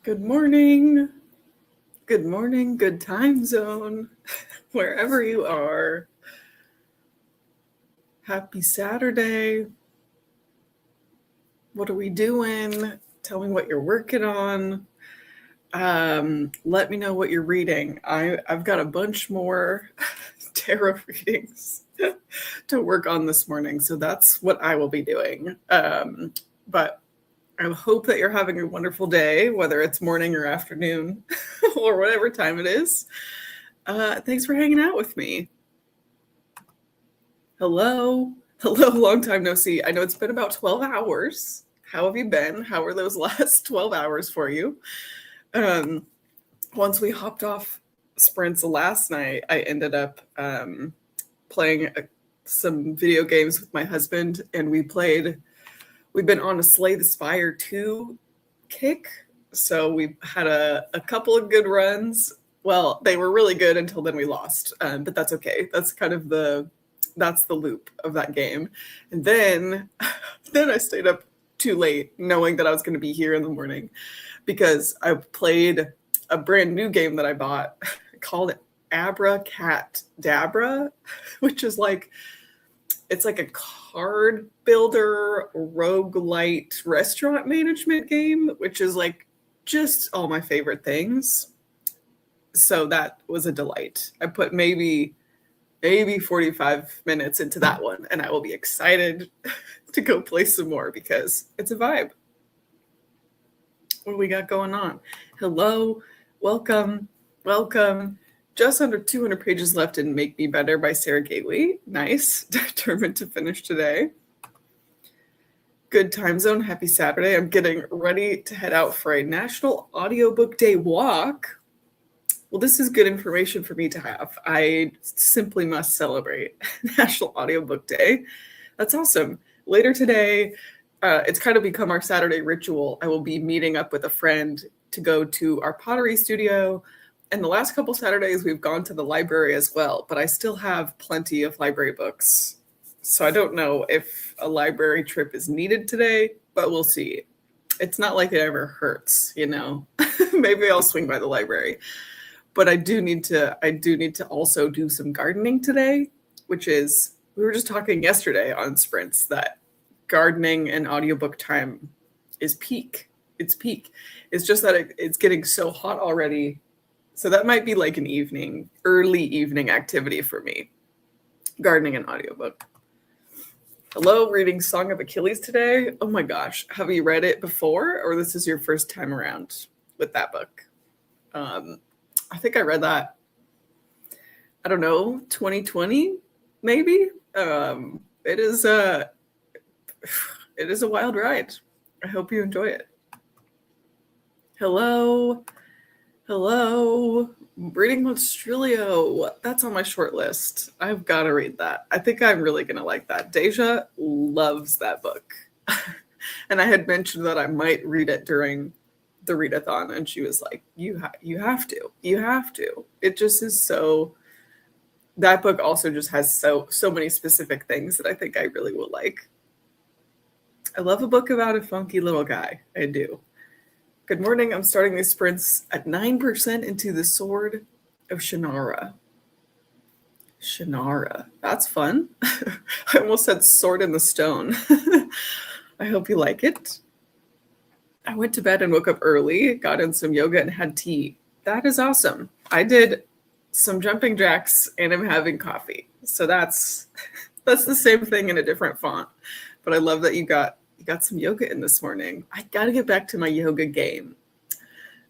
Good morning. Good morning. Good time zone. Wherever you are. Happy Saturday. What are we doing? Tell me what you're working on. Let me know what you're reading. I've got a bunch more tarot readings to work on this morning, so that's what I will be doing. But I hope that you're having a wonderful day, whether it's morning or afternoon or whatever time it is. Thanks for hanging out with me. Hello, long time no see. I know it's been about 12 hours. How have you been? How were those last 12 hours for you? Once we hopped off sprints last night, I ended up playing some video games with my husband, and we've been on a Slay the Spire 2 kick. So we've had a couple of good runs. Well, they were really good until then we lost, but that's okay. That's kind of that's the loop of that game. And then I stayed up too late knowing that I was going to be here in the morning because I played a brand new game that I bought called Abracadabra, which is it's like a card builder roguelite restaurant management game, which is like just all my favorite things. So that was a delight. I put maybe 45 minutes into that one, and I will be excited to go play some more because it's a vibe. What do we got going on? Hello, welcome. Just under 200 pages left in Make Me Better by Sarah Gately. Nice. Determined to finish today. Good time zone. Happy Saturday. I'm getting ready to head out for a National Audiobook Day walk. Well, this is good information for me to have. I simply must celebrate National Audiobook Day. That's awesome. Later today, it's kind of become our Saturday ritual. I will be meeting up with a friend to go to our pottery studio. And the last couple Saturdays, we've gone to the library as well, but I still have plenty of library books. So I don't know if a library trip is needed today, but we'll see. It's not like it ever hurts, you know. Maybe I'll swing by the library. But I do need to also do some gardening today, which is, we were just talking yesterday on sprints that gardening and audiobook time is peak. It's peak. It's just that it's getting so hot already. So that might be like an early evening activity for me. Gardening and audiobook. Hello, reading Song of Achilles today. Oh my gosh. Have you read it before, or this is your first time around with that book? I think I read that, I don't know, 2020, maybe. It is a wild ride. I hope you enjoy it. Hello. Reading Monstrilio. That's on my short list. I've got to read that. I think I'm really going to like that. Daijah loves that book. And I had mentioned that I might read it during the readathon, and she was like, you have to. It just is so, that book also just has so many specific things that I think I really will like. I love a book about a funky little guy. I do. Good morning. I'm starting these sprints at 9% into the Sword of Shannara. That's fun. I almost said Sword in the Stone. I hope you like it. I went to bed and woke up early, got in some yoga and had tea. That is awesome. I did some jumping jacks and I'm having coffee. So that's the same thing in a different font. But I love that you got some yoga in this morning. I got to get back to my yoga game.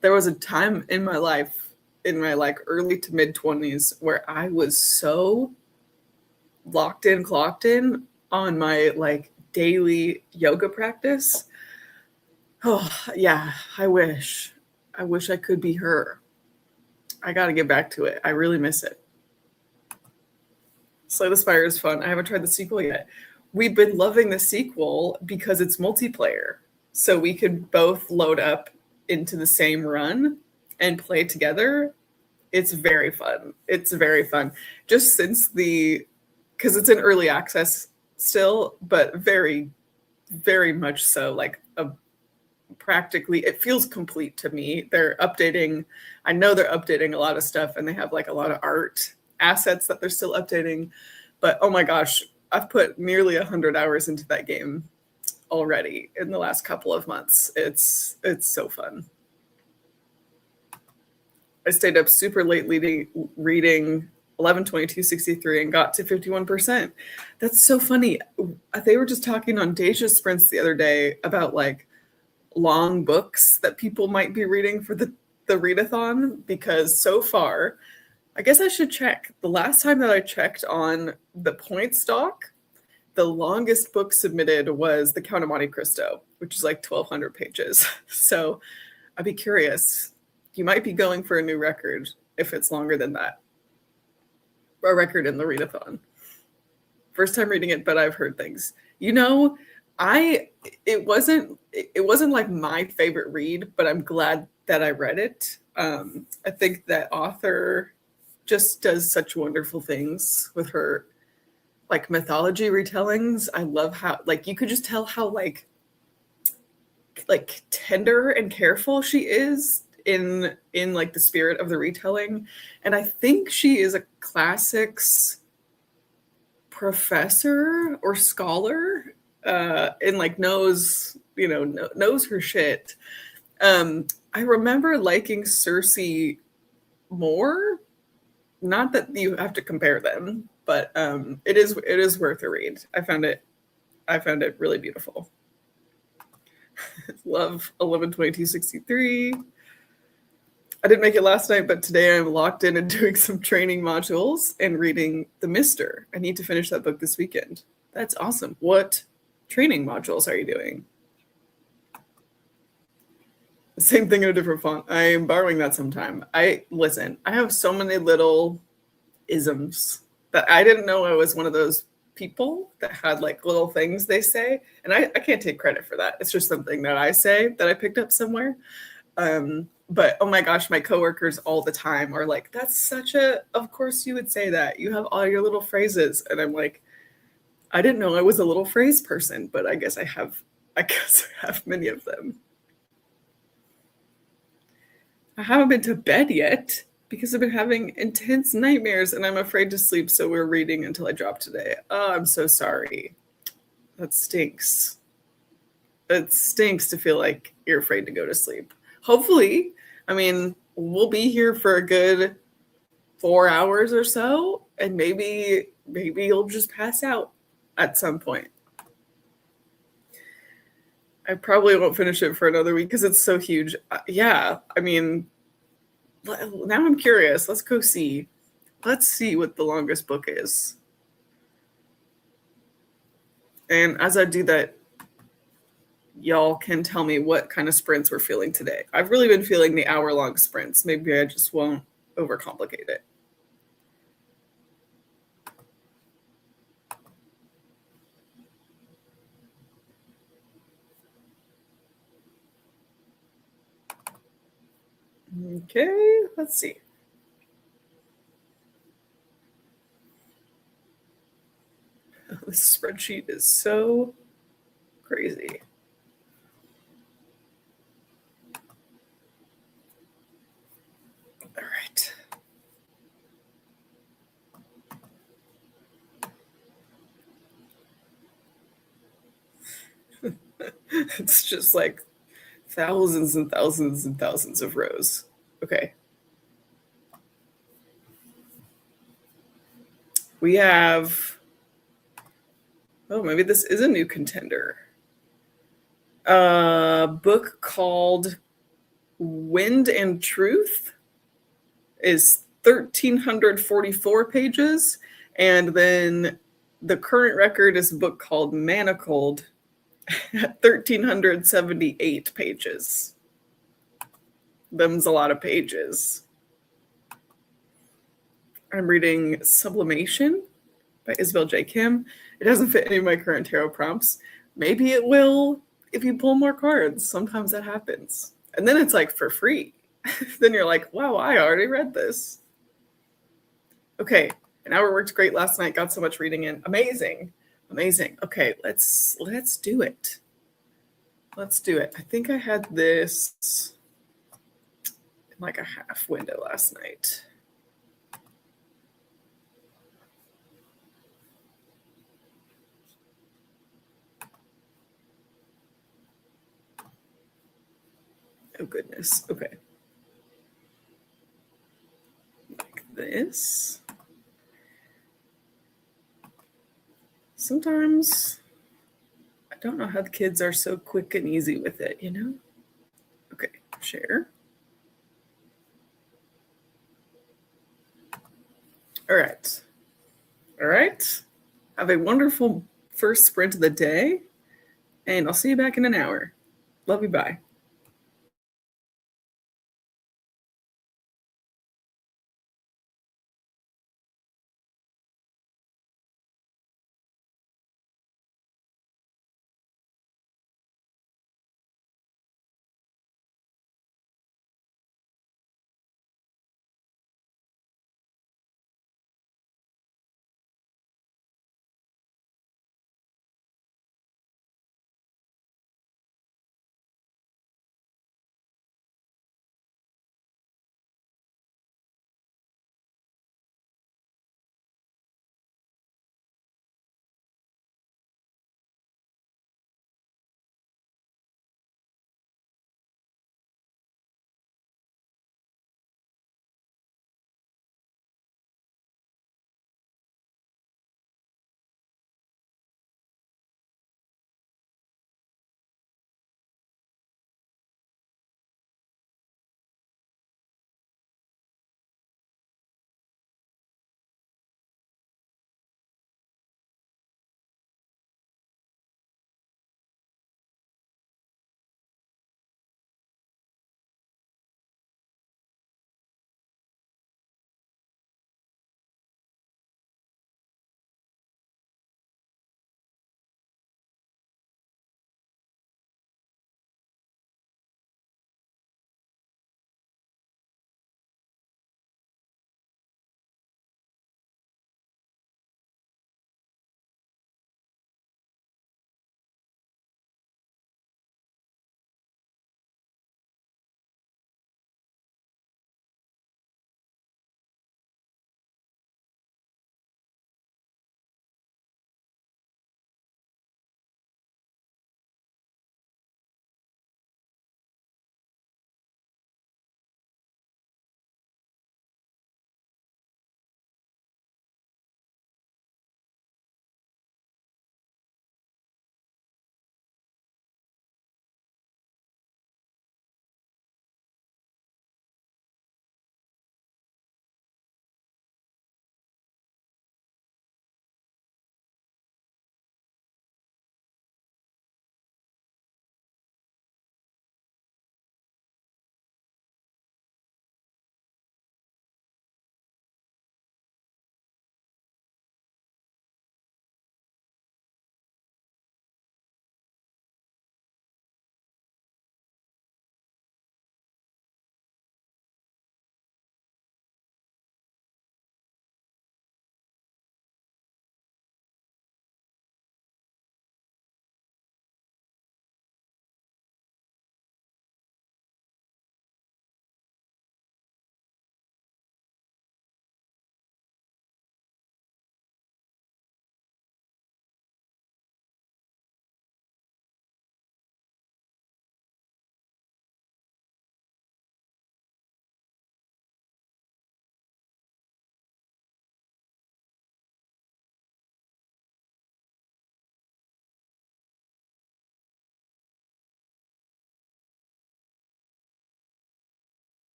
There was a time in my life, in my early to mid 20s, where I was so clocked in on my daily yoga practice. Oh, yeah, I wish I could be her. I got to get back to it. I really miss it. Slay the Spire is fun. I haven't tried the sequel yet. We've been loving the sequel because it's multiplayer. So we could both load up into the same run and play together. It's very fun. Just since because it's in early access still, but very, very much so, like a practically, it feels complete to me. They're updating, I know they're updating a lot of stuff, and they have like a lot of art assets that they're still updating. But oh my gosh, I've put nearly 100 hours into that game already in the last couple of months. It's so fun. I stayed up super late reading 11/22/63 and got to 51%. That's so funny. They were just talking on Daijah Sprints the other day about like long books that people might be reading for the readathon, because so far, I guess I should check. The last time that I checked on the point stock, the longest book submitted was The Count of Monte Cristo, which is like 1,200 pages. So I'd be curious. You might be going for a new record if it's longer than that. A record in the readathon. First time reading it, but I've heard things. You know, it wasn't like my favorite read, but I'm glad that I read it. I think that author just does such wonderful things with her like mythology retellings. I love how like you could just tell how like tender and careful she is in like the spirit of the retelling. And I think she is a classics professor or scholar, and like knows her shit. I remember liking Cersei more. Not that you have to compare them, but it is worth a read. I found it really beautiful. Love 11/22/63. I didn't make it last night, but today I'm locked in and doing some training modules and reading The Mister. I need to finish that book this weekend. That's awesome. What training modules are you doing? The same thing in a different font. I am borrowing that sometime. I have so many little isms that I didn't know I was one of those people that had like little things they say. And I can't take credit for that. It's just something that I say that I picked up somewhere. But oh my gosh, my coworkers all the time are like, that's such a, of course you would say that. You have all your little phrases. And I'm like, I didn't know I was a little phrase person, but I guess I have many of them. I haven't been to bed yet because I've been having intense nightmares and I'm afraid to sleep. So we're reading until I drop today. Oh, I'm so sorry. That stinks. It stinks to feel like you're afraid to go to sleep. Hopefully, I mean, we'll be here for a good 4 hours or so, and maybe you'll just pass out at some point. I probably won't finish it for another week because it's so huge. Yeah, I mean, now I'm curious. Let's go see. Let's see what the longest book is. And as I do that, y'all can tell me what kind of sprints we're feeling today. I've really been feeling the hour-long sprints. Maybe I just won't overcomplicate it. Okay, let's see. This spreadsheet is so crazy. All right. It's just like thousands and thousands and thousands of rows. Okay. We have, oh, maybe this is a new contender. A book called Wind and Truth is 1,344 pages. And then the current record is a book called Manacled at 1,378 pages. Them's a lot of pages. I'm reading Sublimation by Isabel J. Kim. It doesn't fit any of my current tarot prompts. Maybe it will if you pull more cards. Sometimes that happens. And then it's like for free. Then you're like, wow, I already read this. Okay, an hour worked great last night. Got so much reading in. Amazing. Amazing. Okay, let's do it. let's do it. I think I had this in like a half window last night. Oh goodness. Okay. Like this. Sometimes I don't know how the kids are so quick and easy with it, you know? Okay, share. All right. All right. Have a wonderful first sprint of the day, and I'll see you back in an hour. Love you. Bye.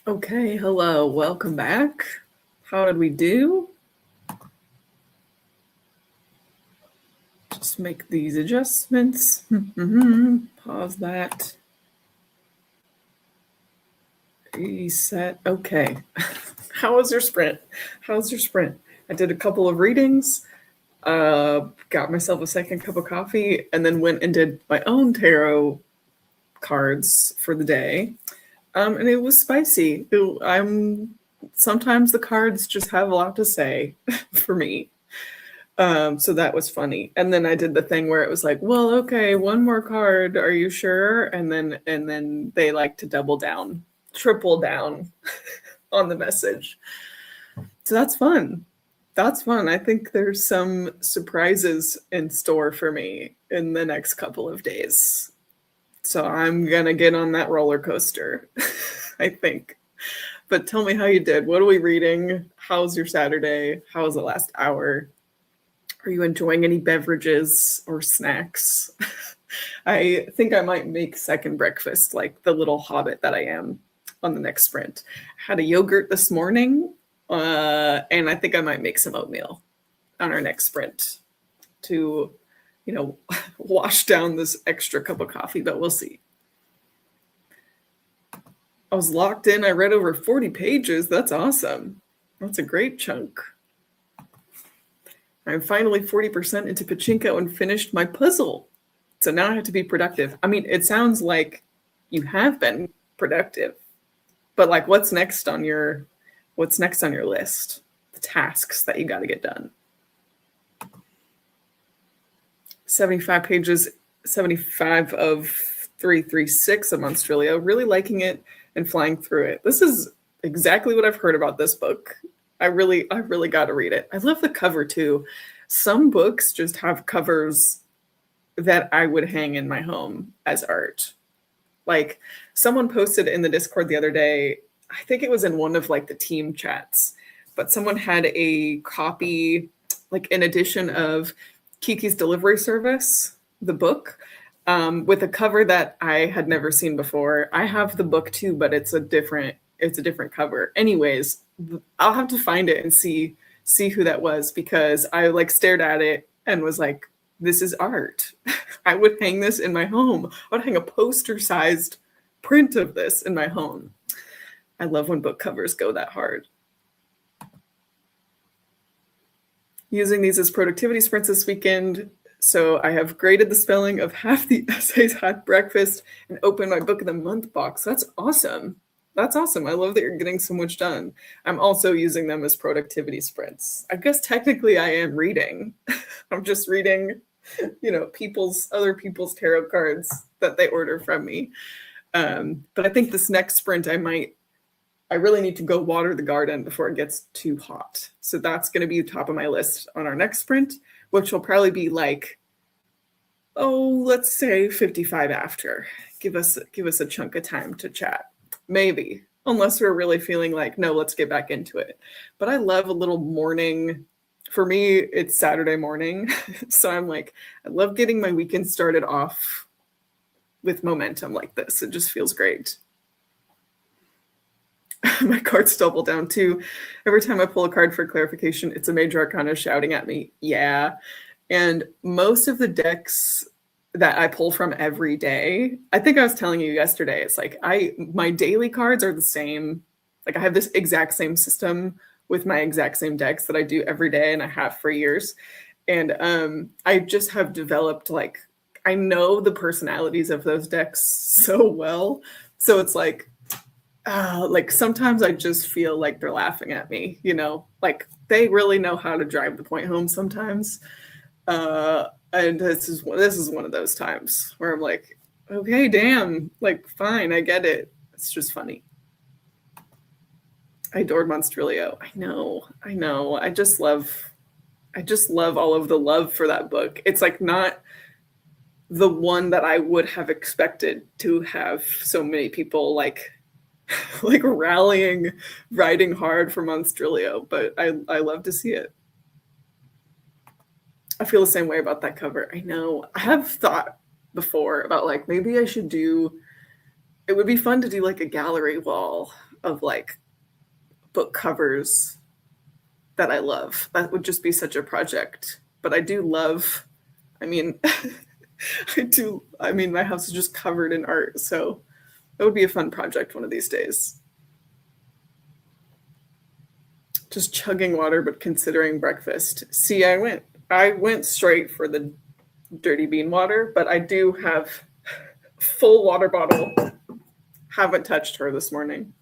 Okay, hello, welcome back. How did we do? Just make these adjustments. Pause that. Reset. Okay. How was your sprint? How's your sprint? I did a couple of readings, got myself a second cup of coffee, and then went and did my own tarot cards for the day. And it was spicy. Sometimes the cards just have a lot to say for me. So that was funny. And then I did the thing where it was like, well, okay, one more card. Are you sure? And then they like to double down, triple down on the message. So that's fun. That's fun. I think there's some surprises in store for me in the next couple of days. So I'm going to get on that roller coaster, I think. But tell me how you did. What are we reading? How's your Saturday? How was the last hour? Are you enjoying any beverages or snacks? I think I might make second breakfast like the little hobbit that I am on the next sprint. Had a yogurt this morning, and I think I might make some oatmeal on our next sprint to, wash down this extra cup of coffee, but we'll see. I was locked in. I read over 40 pages. That's awesome. That's a great chunk. I'm finally 40% into Pachinko and finished my puzzle. So now I have to be productive. I mean, it sounds like you have been productive, but like what's next on your list? The tasks that you got to get done. 75 pages, 75 of 336 of Monstrilio. Really liking it and flying through it. This is exactly what I've heard about this book. I really got to read it. I love the cover too. Some books just have covers that I would hang in my home as art. Like someone posted in the Discord the other day, I think it was in one of like the team chats, but someone had a copy, like an edition of Kiki's Delivery Service, the book, with a cover that I had never seen before. I have the book too, but it's a different cover. Anyways, I'll have to find it and see who that was, because I like stared at it and was like, this is art. I would hang this in my home. I would hang a poster-sized print of this in my home. I love when book covers go that hard. Using these as productivity sprints this weekend. So I have graded the spelling of half the essays, had breakfast, and opened my book of the month box. That's awesome. That's awesome. I love that you're getting so much done. I'm also using them as productivity sprints. I guess technically I am reading. I'm just reading, other people's tarot cards that they order from me. But I think this next sprint, I really need to go water the garden before it gets too hot. So that's going to be top of my list on our next sprint, which will probably be like, let's say 55 after. Give us a chunk of time to chat. Maybe, unless we're really feeling like, no, let's get back into it. But I love a little morning. For me, it's Saturday morning. So I'm like, I love getting my weekend started off with momentum like this. It just feels great. My cards double down too. Every time I pull a card for clarification, it's a major arcana shouting at me. Yeah. And most of the decks that I pull from every day, I think I was telling you yesterday, it's like my daily cards are the same. Like I have this exact same system with my exact same decks that I do every day, and I have for years. And I just have developed, like, I know the personalities of those decks so well. So it's like sometimes I just feel like they're laughing at me, like they really know how to drive the point home sometimes. And this is one of those times where I'm like, okay, damn, like, fine, I get it. It's just funny. I adored Monstrilio. I know. I just love all of the love for that book. It's like not the one that I would have expected to have so many people like rallying, riding hard for Monstrilio, but I love to see it. I feel the same way about that cover. I know. I have thought before about like maybe I should it would be fun to do like a gallery wall of like book covers that I love. That would just be such a project. But I do love, I mean, my house is just covered in art. So that would be a fun project one of these days. Just chugging water, but considering breakfast. See, I went straight for the dirty bean water, but I do have full water bottle. Haven't touched her this morning.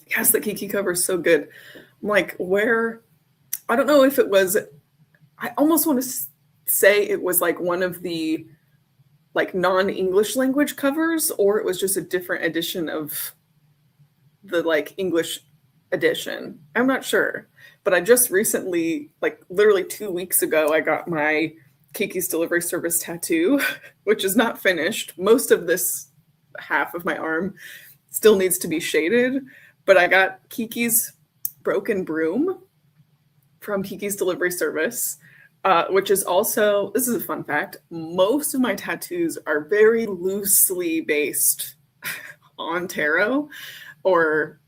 Yes, the Kiki cover is so good. I'm like, where? I don't know if it was. I almost want to say it was like one of the like non-English language covers, or it was just a different edition of the like English edition. I'm not sure. But I just recently, like literally 2 weeks ago, I got my Kiki's Delivery Service tattoo, which is not finished. Most of this half of my arm still needs to be shaded, but I got Kiki's Broken Broom from Kiki's Delivery Service, which is also, this is a fun fact, most of my tattoos are very loosely based on tarot or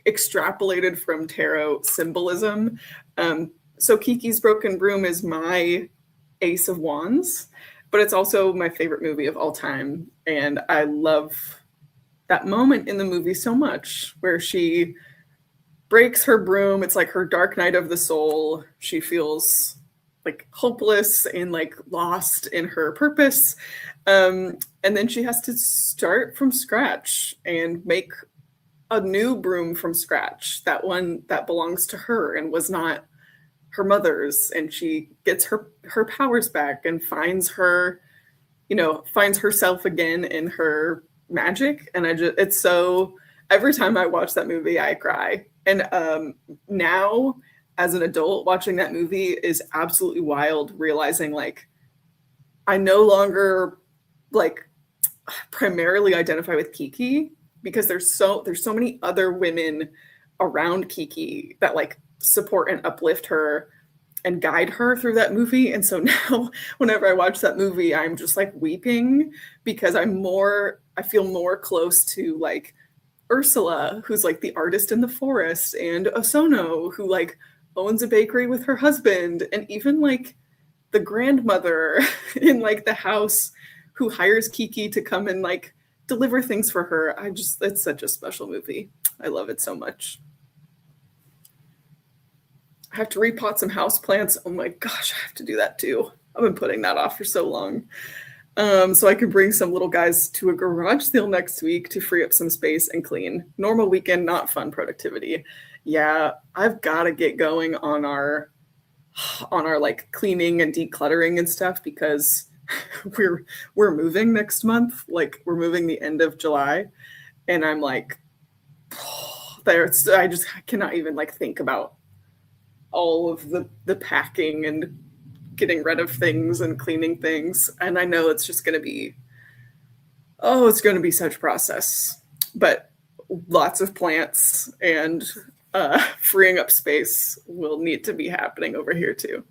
extrapolated from tarot symbolism. So Kiki's Broken Broom is my Ace of Wands, but it's also my favorite movie of all time. And I love that moment in the movie so much where she breaks her broom. It's like her dark night of the soul. She feels like hopeless and like lost in her purpose. And then she has to start from scratch and make a new broom from scratch, that one that belongs to her and was not her mother's, and she gets her powers back and finds herself again in her magic. And it's so, every time I watch that movie I cry. And now as an adult watching that movie is absolutely wild, realizing like I no longer like primarily identify with Kiki, because there's so many other women around Kiki that like support and uplift her and guide her through that movie. And so now whenever I watch that movie, I'm just like weeping because I feel more close to like Ursula, who's like the artist in the forest, and Osono, who like owns a bakery with her husband, and even like the grandmother in like the house who hires Kiki to come and like deliver things for her. It's such a special movie. I love it so much. I have to repot some houseplants. Oh my gosh, I have to do that too. I've been putting that off for so long. So I could bring some little guys to a garage sale next week to free up some space and clean. Normal weekend, not fun productivity. Yeah, I've got to get going on our like cleaning and decluttering and stuff, because we're moving next month. Like we're moving the end of July, and I'm like, I cannot even like think about all of the packing and getting rid of things and cleaning things. And I know it's just going to be, it's going to be such a process, but lots of plants and freeing up space will need to be happening over here too.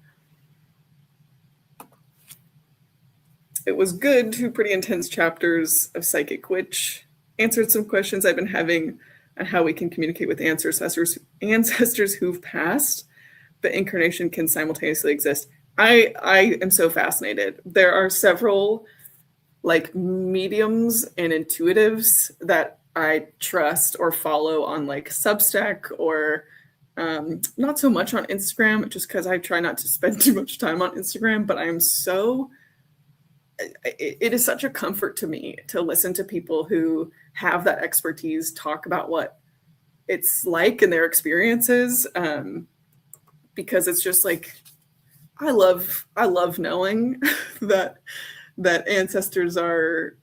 It was good. 2 pretty intense chapters of Psychic Witch. Answered some questions I've been having on how we can communicate with ancestors who've passed, but incarnation can simultaneously exist. I am so fascinated. There are several like mediums and intuitives that I trust or follow on like Substack, or not so much on Instagram, just because I try not to spend too much time on Instagram. But it is such a comfort to me to listen to people who have that expertise talk about what it's like in their experiences, because it's just like, I love knowing that ancestors are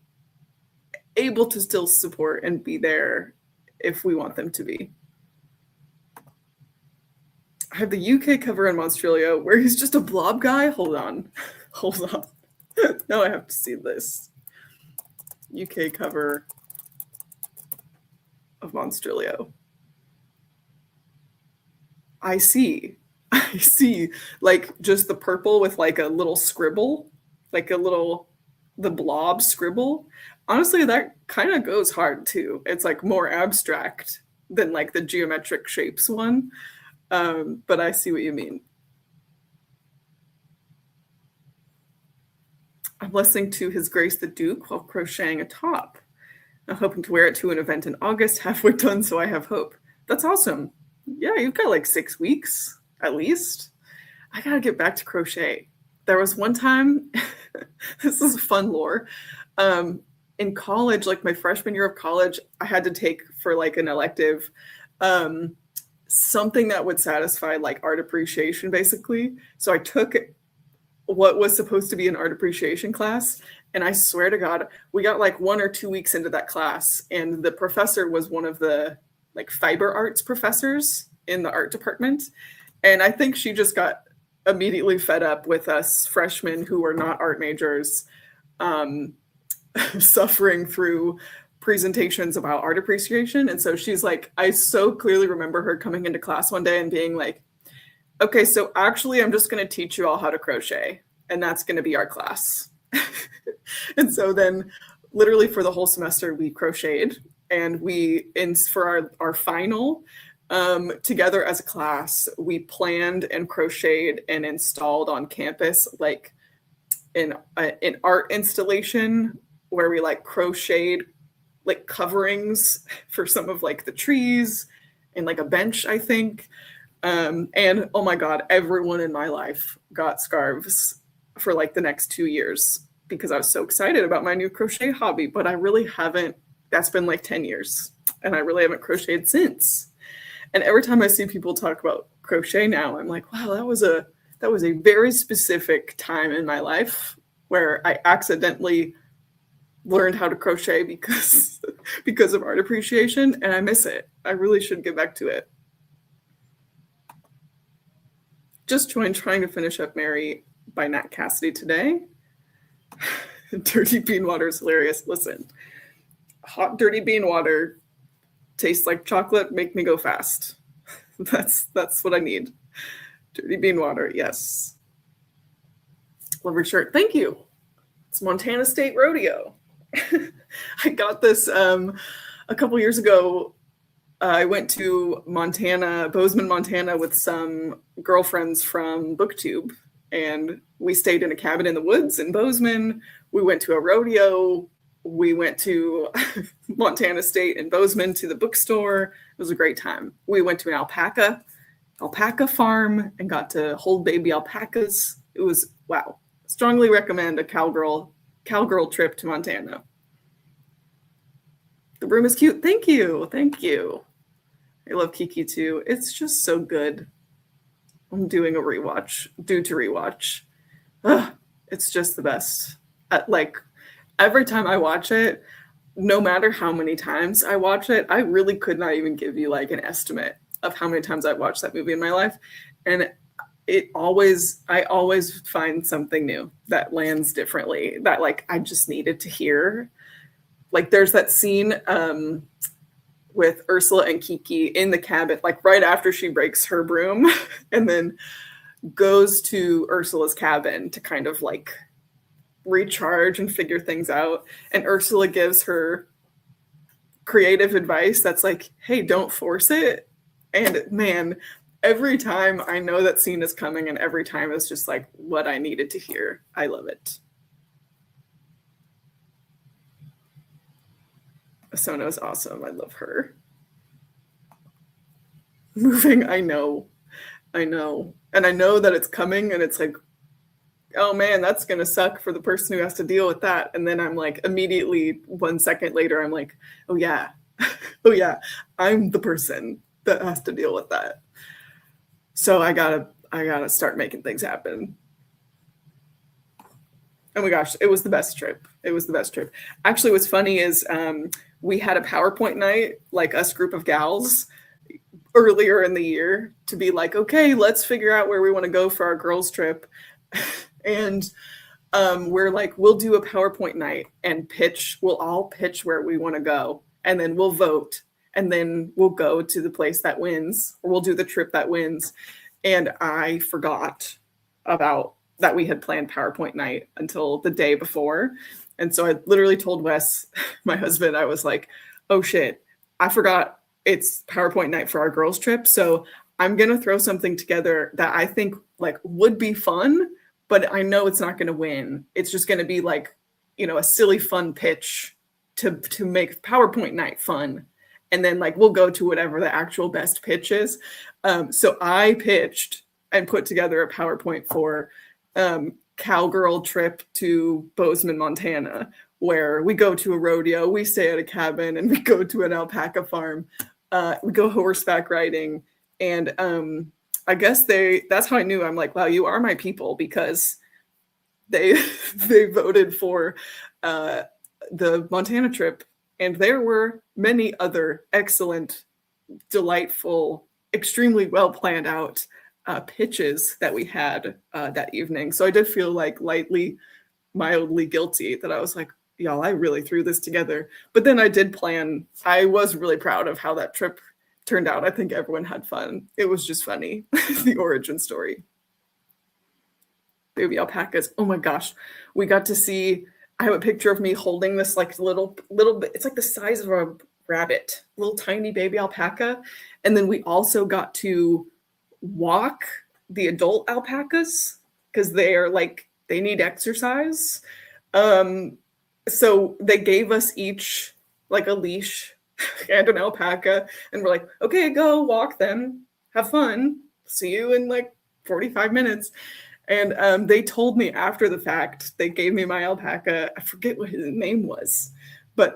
able to still support and be there if we want them to be. I have the UK cover in Monstrelia where he's just a blob guy. Hold on. Now I have to see this. UK cover of Monstrelia. I see like just the purple with like a little scribble, like a little the blob scribble, honestly, that kind of goes hard too. It's like more abstract than like the geometric shapes one. But I see what you mean. I'm listening to His Grace the Duke while crocheting a top. I'm hoping to wear it to an event in August, halfway done, so I have hope. That's awesome. Yeah, you've got like 6 weeks at least. I gotta get back to crochet. There was one time, this is fun lore. In college, like my freshman year of college, I had to take for like an elective something that would satisfy like art appreciation, basically. So I took what was supposed to be an art appreciation class. And I swear to God, we got like 1 or 2 weeks into that class, and the professor was one of the like fiber arts professors in the art department. And I think she just got immediately fed up with us freshmen who were not art majors suffering through presentations about art appreciation. And so she's like, I so clearly remember her coming into class one day and being like, okay, so actually I'm just going to teach you all how to crochet, and that's going to be our class. And so then literally for the whole semester we crocheted, and for our final together as a class, we planned and crocheted and installed on campus like an art installation where we like crocheted like coverings for some of like the trees and like a bench, I think. And oh my God, everyone in my life got scarves for like the next 2 years because I was so excited about my new crochet hobby. But I really haven't, that's been like 10 years, and I really haven't crocheted since. And every time I see people talk about crochet now, I'm like, wow, that was a very specific time in my life where I accidentally learned how to crochet because of art appreciation, and I miss it. I really should get back to it. Just trying to finish up Mary by Nat Cassidy today. Dirty bean water is hilarious. Listen, hot dirty bean water tastes like chocolate, make me go fast. That's what I need. Dirty bean water, yes. Love your shirt. Thank you. It's Montana State Rodeo. I got this a couple years ago. I went to Montana, Bozeman, Montana, with some girlfriends from BookTube, and we stayed in a cabin in the woods in Bozeman. We went to a rodeo. We went to Montana State and Bozeman to the bookstore. It was a great time. We went to an alpaca farm and got to hold baby alpacas. It was, wow. Strongly recommend a cowgirl trip to Montana. The room is cute. Thank you. Thank you. I love Kiki too. It's just so good. I'm doing a rewatch, due to rewatch. It's just the best. Like every time I watch it, no matter how many times I watch it, I really could not even give you like an estimate of how many times I've watched that movie in my life. And I always find something new that lands differently, that like I just needed to hear. Like there's that scene with Ursula and Kiki in the cabin, like right after she breaks her broom and then goes to Ursula's cabin to kind of like recharge and figure things out. And Ursula gives her creative advice that's like, hey, don't force it. And man, every time I know that scene is coming, and every time it's just like what I needed to hear. I love it. Asona is awesome. I love her. Moving, I know. And I know that it's coming, and it's like, oh man, that's going to suck for the person who has to deal with that. And then I'm like, immediately 1 second later, I'm like, oh yeah, I'm the person that has to deal with that. So I gotta start making things happen. Oh my gosh, it was the best trip. Actually, what's funny is we had a PowerPoint night, like us group of gals, earlier in the year to be like, okay, let's figure out where we want to go for our girls' trip. And we're like, we'll do a PowerPoint night and we'll all pitch where we want to go. And then we'll vote. And then we'll go to the place that wins, or we'll do the trip that wins. And I forgot about that we had planned PowerPoint night until the day before. And so I literally told Wes, my husband, I was like, oh shit, I forgot it's PowerPoint night for our girls trip. So I'm going to throw something together that I think like would be fun, but I know it's not going to win. It's just going to be like, you know, a silly fun pitch to make PowerPoint night fun. And then like we'll go to whatever the actual best pitch is. So I pitched and put together a PowerPoint for cowgirl trip to Bozeman, Montana, where we go to a rodeo, we stay at a cabin, and we go to an alpaca farm. We go horseback riding, and I guess that's how I knew. I'm like, wow, you are my people, because they they voted for the Montana trip, and there were many other excellent, delightful, extremely well planned out pitches that we had that evening. So I did feel like mildly guilty that I was like, y'all, I really threw this together. But then I did plan. I was really proud of how that trip turned out. I think everyone had fun. It was just funny, the origin story. Baby alpacas. Oh my gosh. We got to see, I have a picture of me holding this like little bit, it's like the size of a rabbit, little tiny baby alpaca. And then we also got to walk the adult alpacas because they are like, they need exercise. So they gave us each like a leash and an alpaca, and we're like, okay, go walk them, have fun, see you in like 45 minutes. And they told me after the fact, they gave me my alpaca. I forget what his name was, but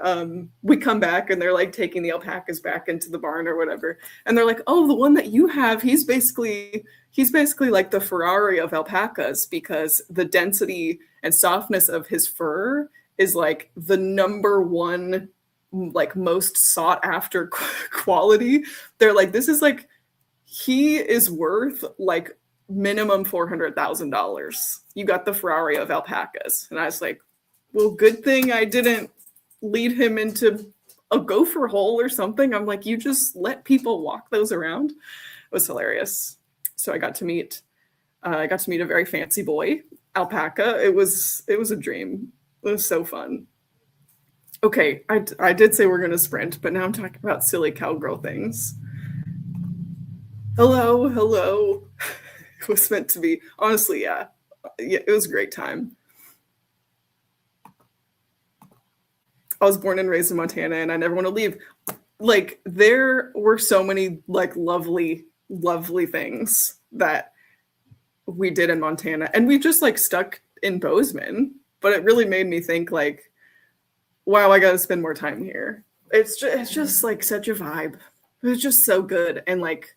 we come back and they're like taking the alpacas back into the barn or whatever. And they're like, oh, the one that you have, he's basically like the Ferrari of alpacas, because the density and softness of his fur is like the number one, like most sought after quality. They're like, this is like, he is worth like minimum $400,000. You got the Ferrari of alpacas. And I was like, well, good thing I didn't lead him into a gopher hole or something. I'm like, you just let people walk those around. It was hilarious. So I got to meet a very fancy boy alpaca. It was a dream. It was so fun. Okay, I did say we're going to sprint, but now I'm talking about silly cowgirl things. Hello. It was meant to be. Honestly, yeah, it was a great time. I was born and raised in Montana, and I never want to leave. Like, there were so many like lovely things that we did in Montana, and we just like stuck in Bozeman. But it really made me think like, wow, I got to spend more time here. It's just like such a vibe. It was just so good, and like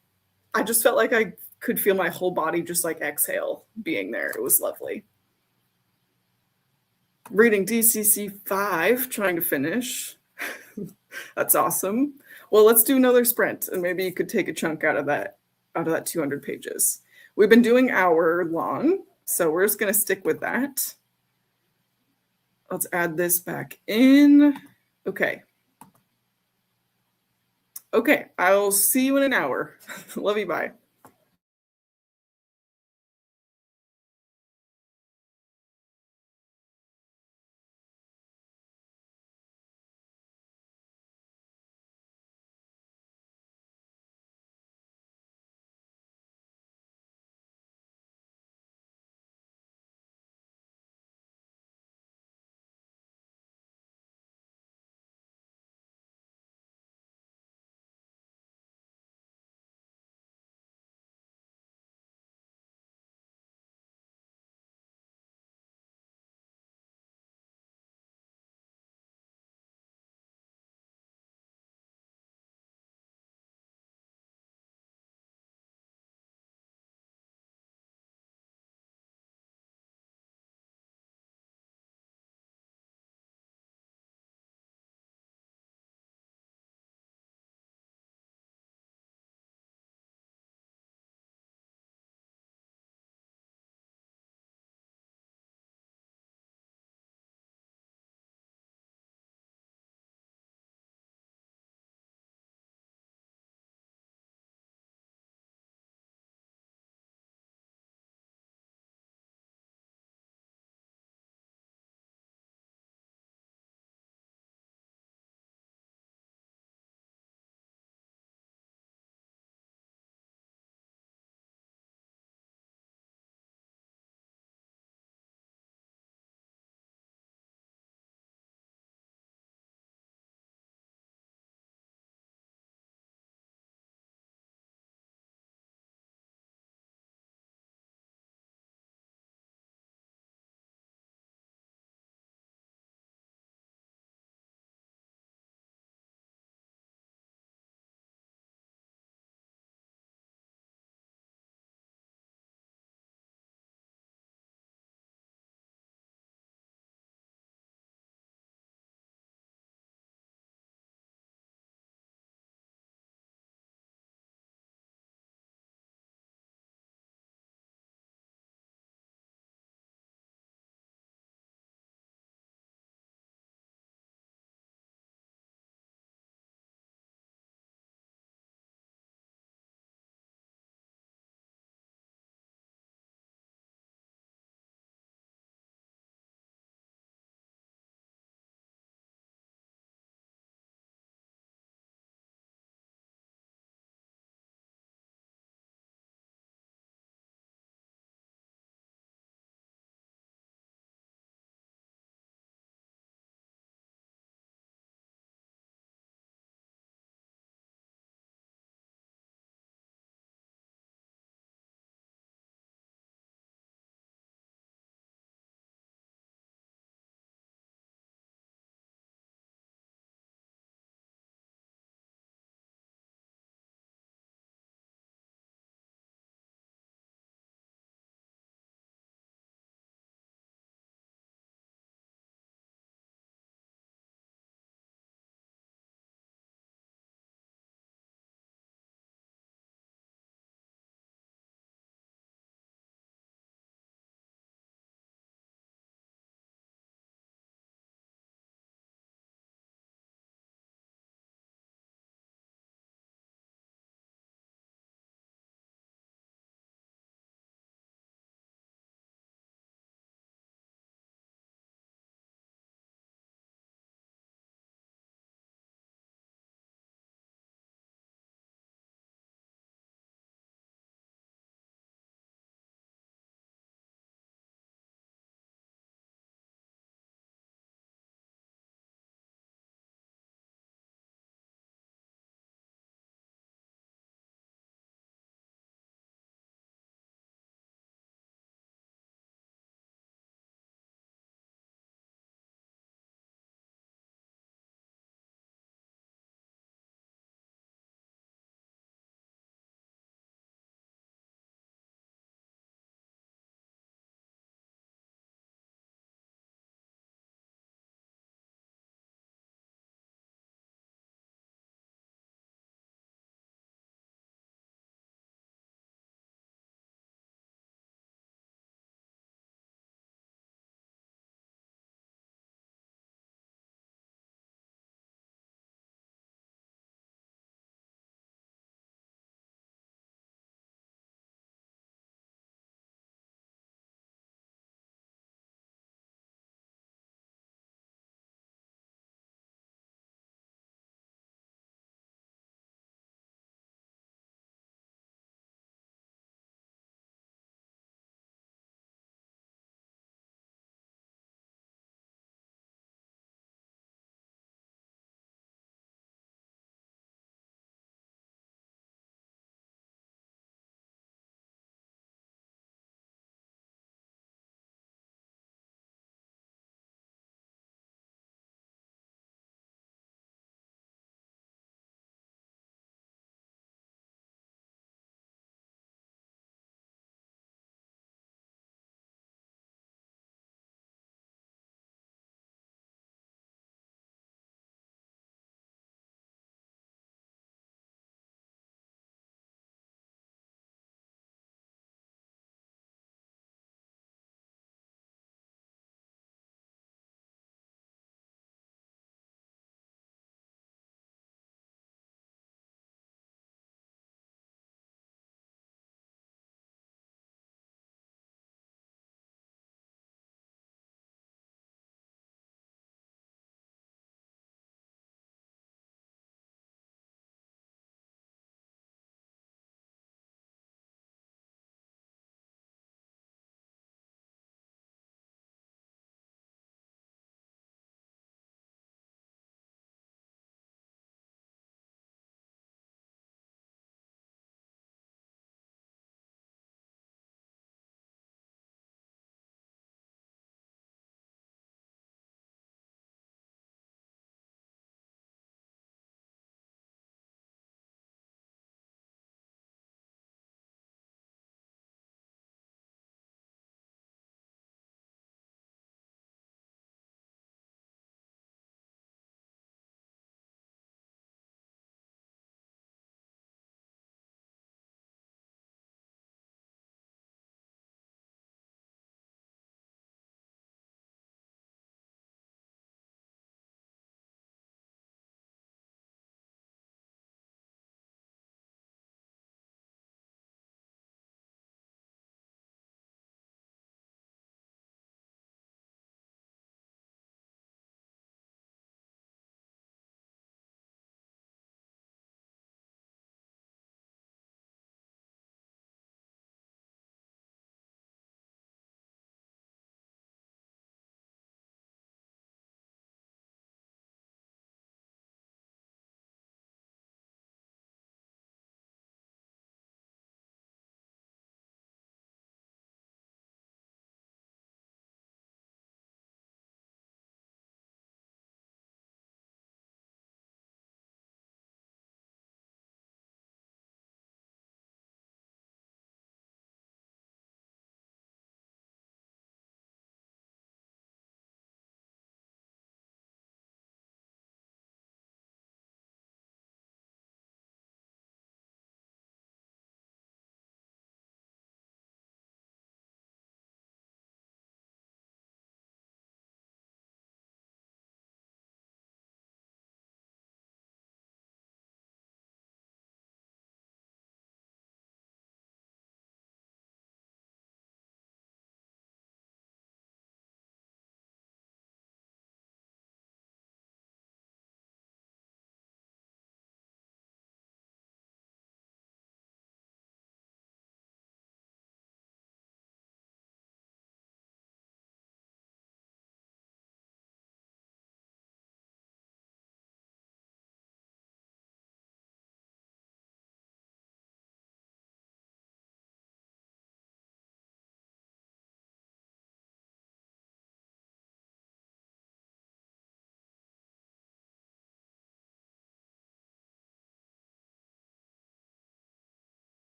I just felt like I could feel my whole body just like exhale being there. It was lovely. Reading DCC 5, trying to finish. That's awesome. Well, let's do another sprint, and maybe you could take a chunk out of that 200 pages. We've been doing hour long, so we're just going to stick with that. Let's add this back in. Okay, I'll see you in an hour. Love you, bye.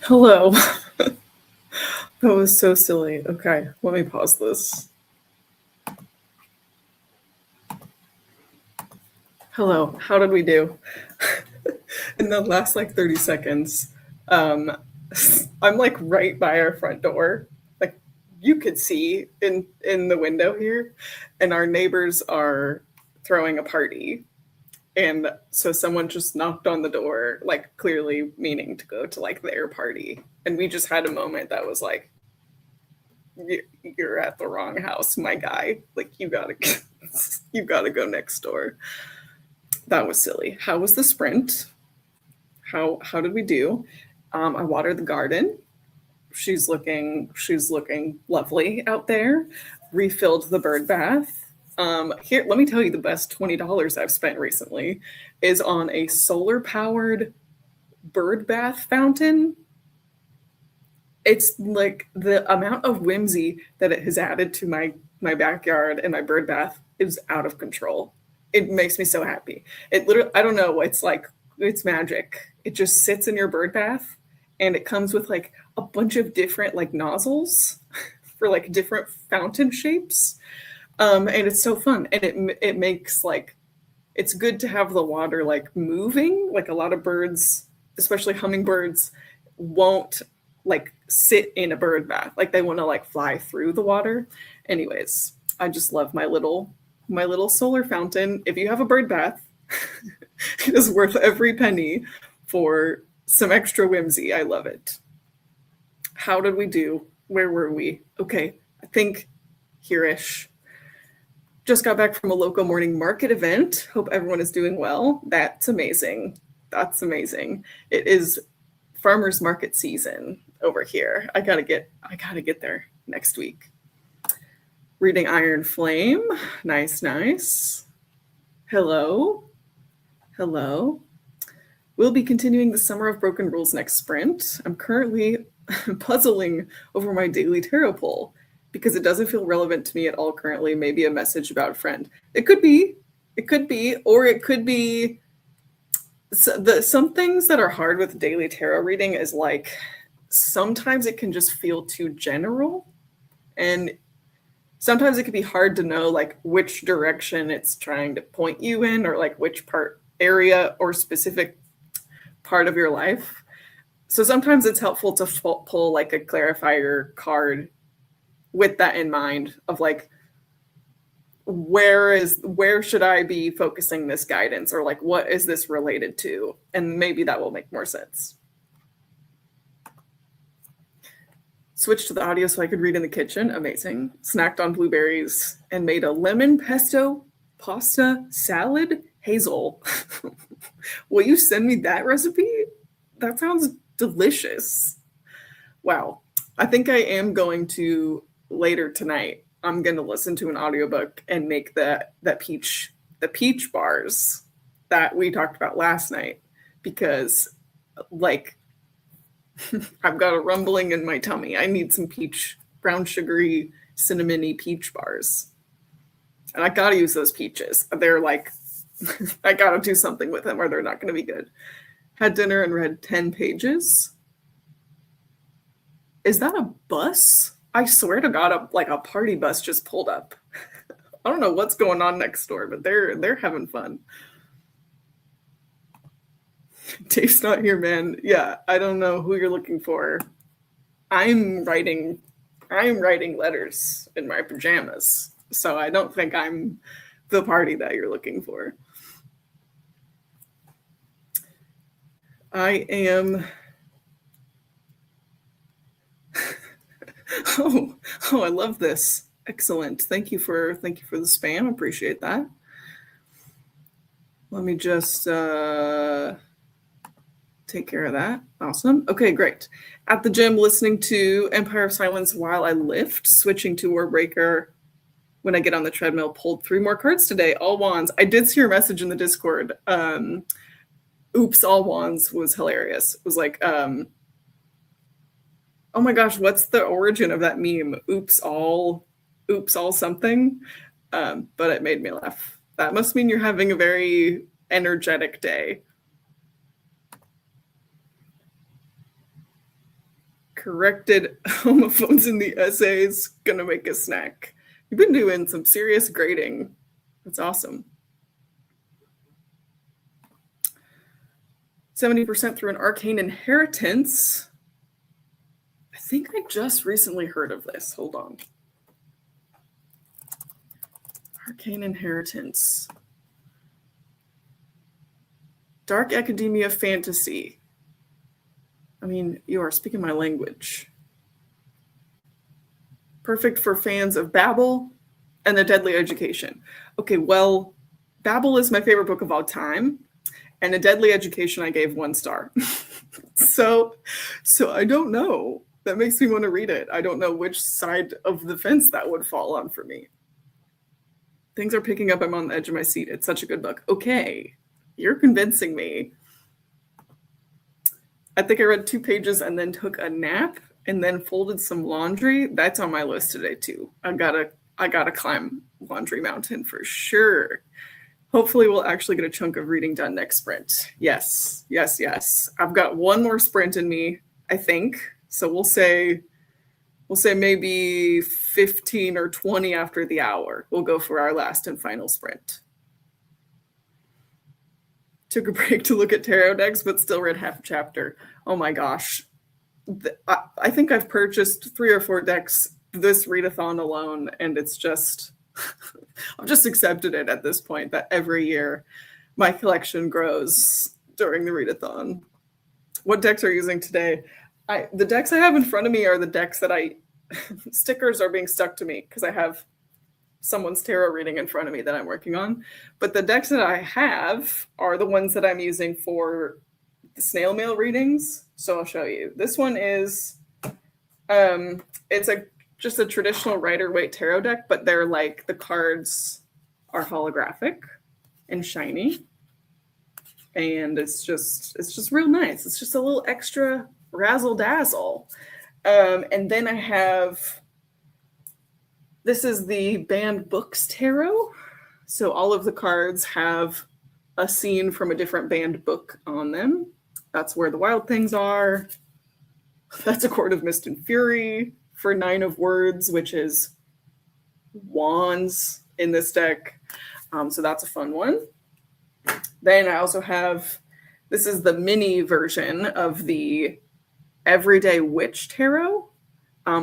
Hello. That was so silly. Okay, let me pause this. Hello, how did we do? In the last like 30 seconds, um, I'm like right by our front door. Like you could see in the window here, and our neighbors are throwing a party. And so someone just knocked on the door, like clearly meaning to go to like their party. And we just had a moment that was like, you're at the wrong house, my guy. Like you gotta you gotta go next door. That was silly. How was the sprint? How did we do? I watered the garden. She's looking lovely out there. Refilled the bird bath. Here, let me tell you, the best $20 I've spent recently is on a solar powered bird bath fountain. It's like the amount of whimsy that it has added to my backyard and my bird bath is out of control. It makes me so happy. It literally, I don't know, it's like it's magic. It just sits in your bird bath, and it comes with like a bunch of different like nozzles for like different fountain shapes. And it's so fun, and it makes like it's good to have the water like moving. Like a lot of birds, especially hummingbirds, won't like sit in a bird bath. Like they want to like fly through the water. Anyways, I just love my little solar fountain. If you have a bird bath, it is worth every penny for some extra whimsy. I love it. How did we do? Where were we? Okay, I think here-ish. Just got back from a local morning market event. Hope everyone is doing well. That's amazing. That's amazing. It is farmers market season over here. I gotta get there next week. Reading Iron Flame. Nice, nice. Hello. Hello. We'll be continuing the Summer of Broken Rules next sprint. I'm currently puzzling over my daily tarot poll because it doesn't feel relevant to me at all currently. Maybe a message about a friend. It could be, or it could be some things that are hard with daily tarot reading is like sometimes it can just feel too general, and sometimes it can be hard to know like which direction it's trying to point you in, or like which area or specific part of your life. So sometimes it's helpful to pull like a clarifier card with that in mind of like, where should I be focusing this guidance, or like what is this related to? And maybe that will make more sense. Switched to the audio so I could read in the kitchen. Amazing. Snacked on blueberries and made a lemon pesto pasta salad. Hazel, will you send me that recipe? That sounds delicious. Wow. I think I am going to later tonight. I'm going to listen to an audiobook and make the peach bars that we talked about last night, because like I've got a rumbling in my tummy. I need some peach, brown sugary, cinnamony peach bars. And I got to use those peaches. They're like, I got to do something with them or they're not going to be good. Had dinner and read 10 pages. Is that a bus? I swear to God, a party bus just pulled up. I don't know what's going on next door, but they're having fun. Dave's not here, man. Yeah, I don't know who you're looking for. I'm writing letters in my pajamas, so I don't think I'm the party that you're looking for. I am. Oh, I love this. Excellent. Thank you for the spam. Appreciate that. Let me just take care of that. Awesome. Okay, great. At the gym, listening to Empire of Silence while I lift, switching to Warbreaker when I get on the treadmill, pulled 3 more cards today. All wands. I did see your message in the Discord. Oops, all wands was hilarious. It was like, oh my gosh, what's the origin of that meme? Oops, all something. But it made me laugh. That must mean you're having a very energetic day. corrected homophones in the essays. Gonna make a snack. You've been doing some serious grading. That's awesome. 70% through an arcane inheritance. I think I just recently heard of this. Hold on. Arcane inheritance. Dark academia fantasy. I mean, you are speaking my language. Perfect for fans of Babel and The Deadly Education. Okay, well, Babel is my favorite book of all time, and The Deadly Education I gave 1 star. So I don't know. That makes me want to read it. I don't know which side of the fence that would fall on for me. Things are picking up. I'm on the edge of my seat. It's such a good book. Okay, you're convincing me. I think I read 2 pages and then took a nap and then folded some laundry. That's on my list today too. I gotta climb Laundry Mountain for sure. Hopefully we'll actually get a chunk of reading done next sprint. Yes. I've got 1 more sprint in me, I think. So we'll say maybe 15 or 20 after the hour. We'll go for our last and final sprint. Took a break to look at tarot decks, but still read half a chapter. Oh my gosh. I think I've purchased 3 or 4 decks this readathon alone, and it's just, I've just accepted it at this point that every year my collection grows during the readathon. What decks are you using today? The decks I have in front of me are the decks that stickers are being stuck to me because I have someone's tarot reading in front of me that I'm working on. But the decks that I have are the ones that I'm using for the snail mail readings. So I'll show you. This one is, it's just a traditional Rider-Waite tarot deck, but they're like, the cards are holographic and shiny. And it's just real nice. It's just a little extra razzle dazzle. And then I have, this is the Banned Books Tarot. So all of the cards have a scene from a different banned book on them. That's where the wild things are. That's a Court of Mist and Fury for 9 of Words, which is wands in this deck. So that's a fun one. Then I also have, this is the mini version of the Everyday Witch Tarot,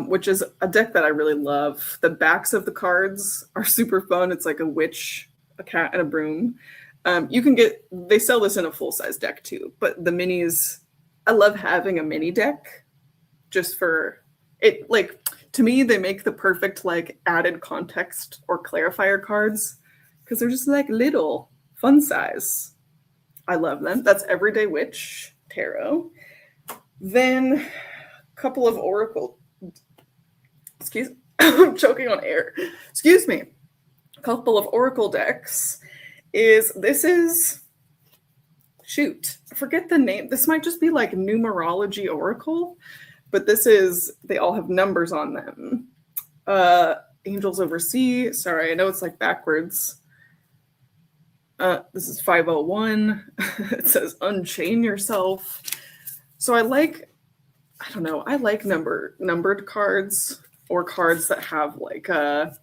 which is a deck that I really love. The backs of the cards are super fun. It's like a witch, a cat, and a broom. They sell this in a full-size deck too, but the minis, I love having a mini deck just for it. Like, to me, they make the perfect like added context or clarifier cards because they're just like little fun size. I love them. That's Everyday Witch Tarot. Then a couple of Oracle, I'm choking on air. Excuse me. A couple of Oracle decks I forget the name. This might just be like Numerology Oracle, but they all have numbers on them. Angels Over Sea. Sorry, I know it's like backwards. This is 501. It says Unchain Yourself. So I like numbered cards or cards that have like a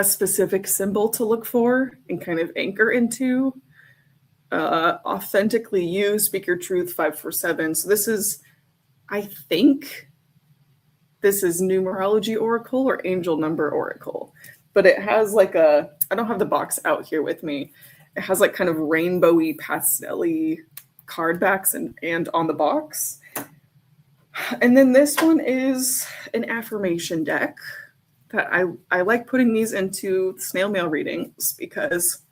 specific symbol to look for and kind of anchor into. Authentically You, Speak Your Truth, 547. So I think this is Numerology Oracle or Angel Number Oracle. But it has like I don't have the box out here with me. It has like kind of rainbowy, pastel-y card backs and on the box. And then this one is an affirmation deck that I like putting these into snail mail readings because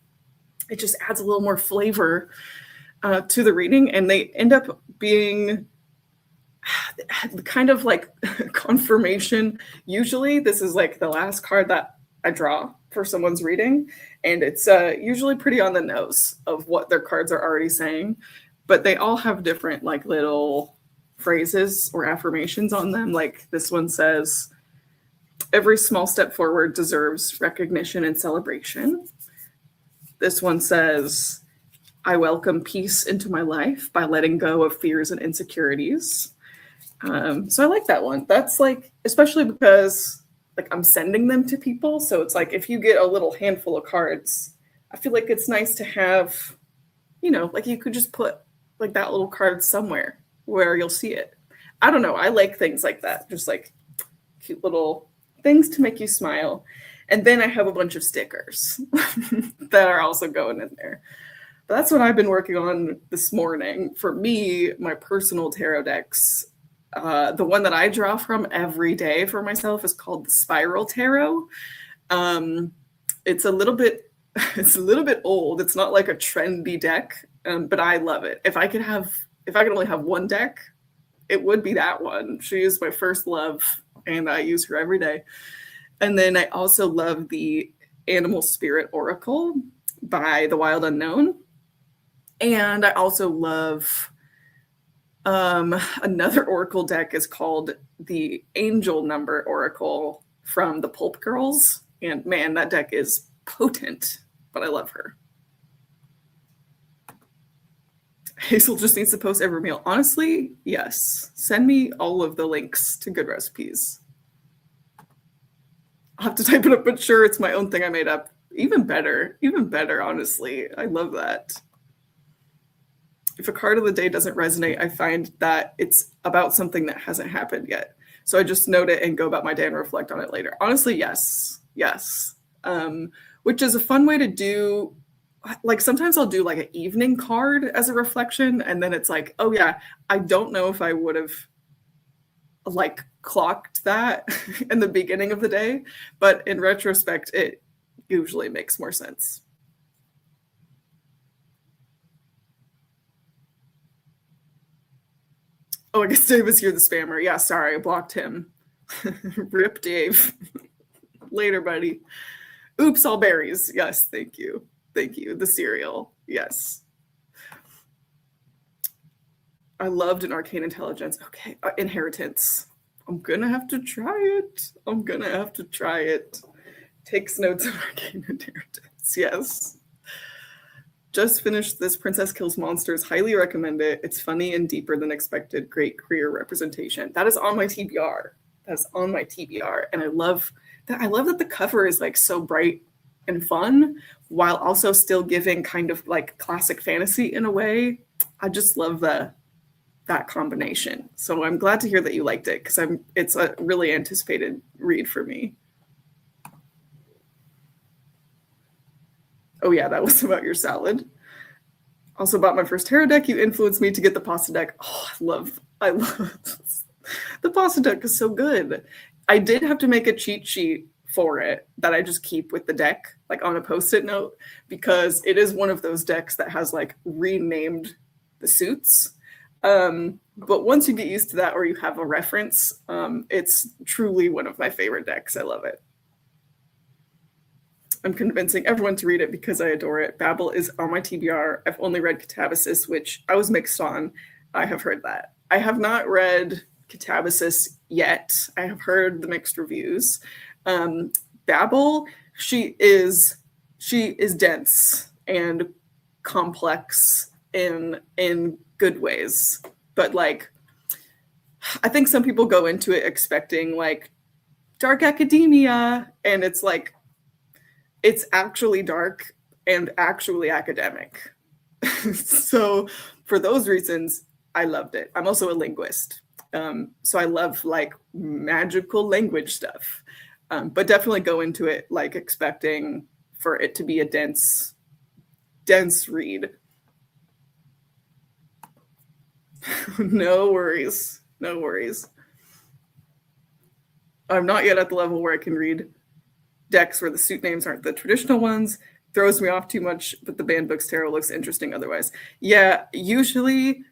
it just adds a little more flavor to the reading, and they end up being kind of like confirmation. Usually this is like the last card that I draw for someone's reading, and it's usually pretty on the nose of what their cards are already saying, but they all have different like little phrases or affirmations on them. Like this one says, every small step forward deserves recognition and celebration. This one says, I welcome peace into my life by letting go of fears and insecurities. So I like that one. That's like, especially because like I'm sending them to people. So it's like if you get a little handful of cards, I feel like it's nice to have, like you could just put like that little card somewhere where you'll see it. I don't know. I like things like that. Just like cute little things to make you smile. And then I have a bunch of stickers that are also going in there. But that's what I've been working on this morning. For me, my personal tarot decks, the one that I draw from every day for myself is called the Spiral Tarot. It's a little bit old. It's not like a trendy deck, but I love it. If I could only have one deck, it would be that one. She is my first love, and I use her every day. And then I also love the Animal Spirit Oracle by The Wild Unknown. And I also love another Oracle deck is called the Angel Number Oracle from the Pulp Girls. And man, that deck is potent, but I love her. Hazel just needs to post every meal. Honestly, yes. Send me all of the links to good recipes. I'll have to type it up, but sure, it's my own thing I made up. Even better, honestly. I love that. If a card of the day doesn't resonate, I find that it's about something that hasn't happened yet. So I just note it and go about my day and reflect on it later. Honestly, yes. Which is a fun way to do. Like sometimes I'll do like an evening card as a reflection, and then it's like, oh yeah, I don't know if I would have like clocked that in the beginning of the day, but in retrospect, it usually makes more sense. Oh, I guess Dave is here, the spammer. Yeah, sorry, I blocked him. Rip Dave. Later, buddy. Oops, all berries. Yes, thank you. The cereal. Yes. I loved an Arcane Intelligence. Okay, Inheritance. I'm gonna have to try it. Takes notes of Arcane Inheritance. Yes. Just finished this Princess Kills Monsters. Highly recommend it. It's funny and deeper than expected. Great queer representation. That is on my TBR. And I love that the cover is like so bright and fun while also still giving kind of like classic fantasy in a way. I just love that combination. So I'm glad to hear that you liked it because it's a really anticipated read for me. Oh yeah, that was about your salad. Also bought my first tarot deck. You influenced me to get the pasta deck. Oh, I love the pasta deck is so good. I did have to make a cheat sheet for it that I just keep with the deck, like on a Post-it note, because it is one of those decks that has like renamed the suits. But once you get used to that or you have a reference, it's truly one of my favorite decks. I love it. I'm convincing everyone to read it because I adore it. Babel is on my TBR. I've only read Catabasis, which I was mixed on. I have heard that. I have not read Catabasis yet. I have heard the mixed reviews. Babel, she is dense and complex in good ways. But like, I think some people go into it expecting like dark academia, and it's like, it's actually dark and actually academic. So for those reasons, I loved it. I'm also a linguist. So I love like magical language stuff, but definitely go into it like expecting for it to be a dense read. No worries. I'm not yet at the level where I can read decks where the suit names aren't the traditional ones. Throws me off too much, but the banned books tarot looks interesting otherwise. Yeah, usually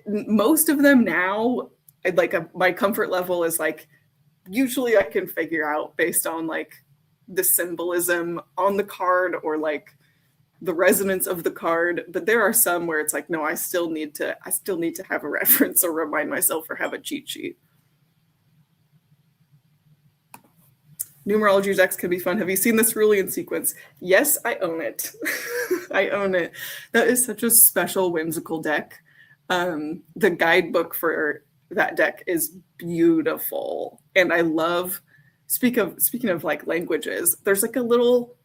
most of them now, like my comfort level is like, usually I can figure out based on like the symbolism on the card or like the resonance of the card. But there are some where it's like, no, I still need to have a reference or remind myself or have a cheat sheet. Numerology decks can be fun. Have you seen this Cerulean sequence? Yes, I own it. I own it. That is such a special, whimsical deck. The guidebook for that deck is beautiful. And I love, speaking of like languages, there's like a little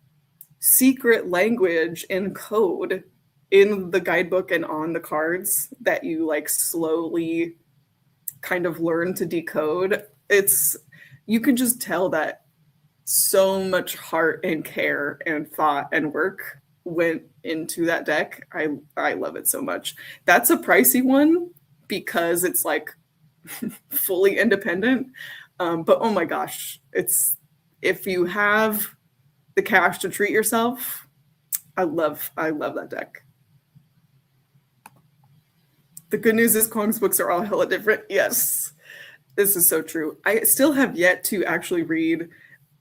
secret language and code in the guidebook and on the cards that you like slowly kind of learn to decode. It's, you can just tell that so much heart and care and thought and work went into that deck. I love it so much. That's a pricey one because it's like fully independent. But oh my gosh, it's, if you have the cash to treat yourself, I love that deck. The good news is Kwong's books are all hella different. Yes, this is so true. I still have yet to actually read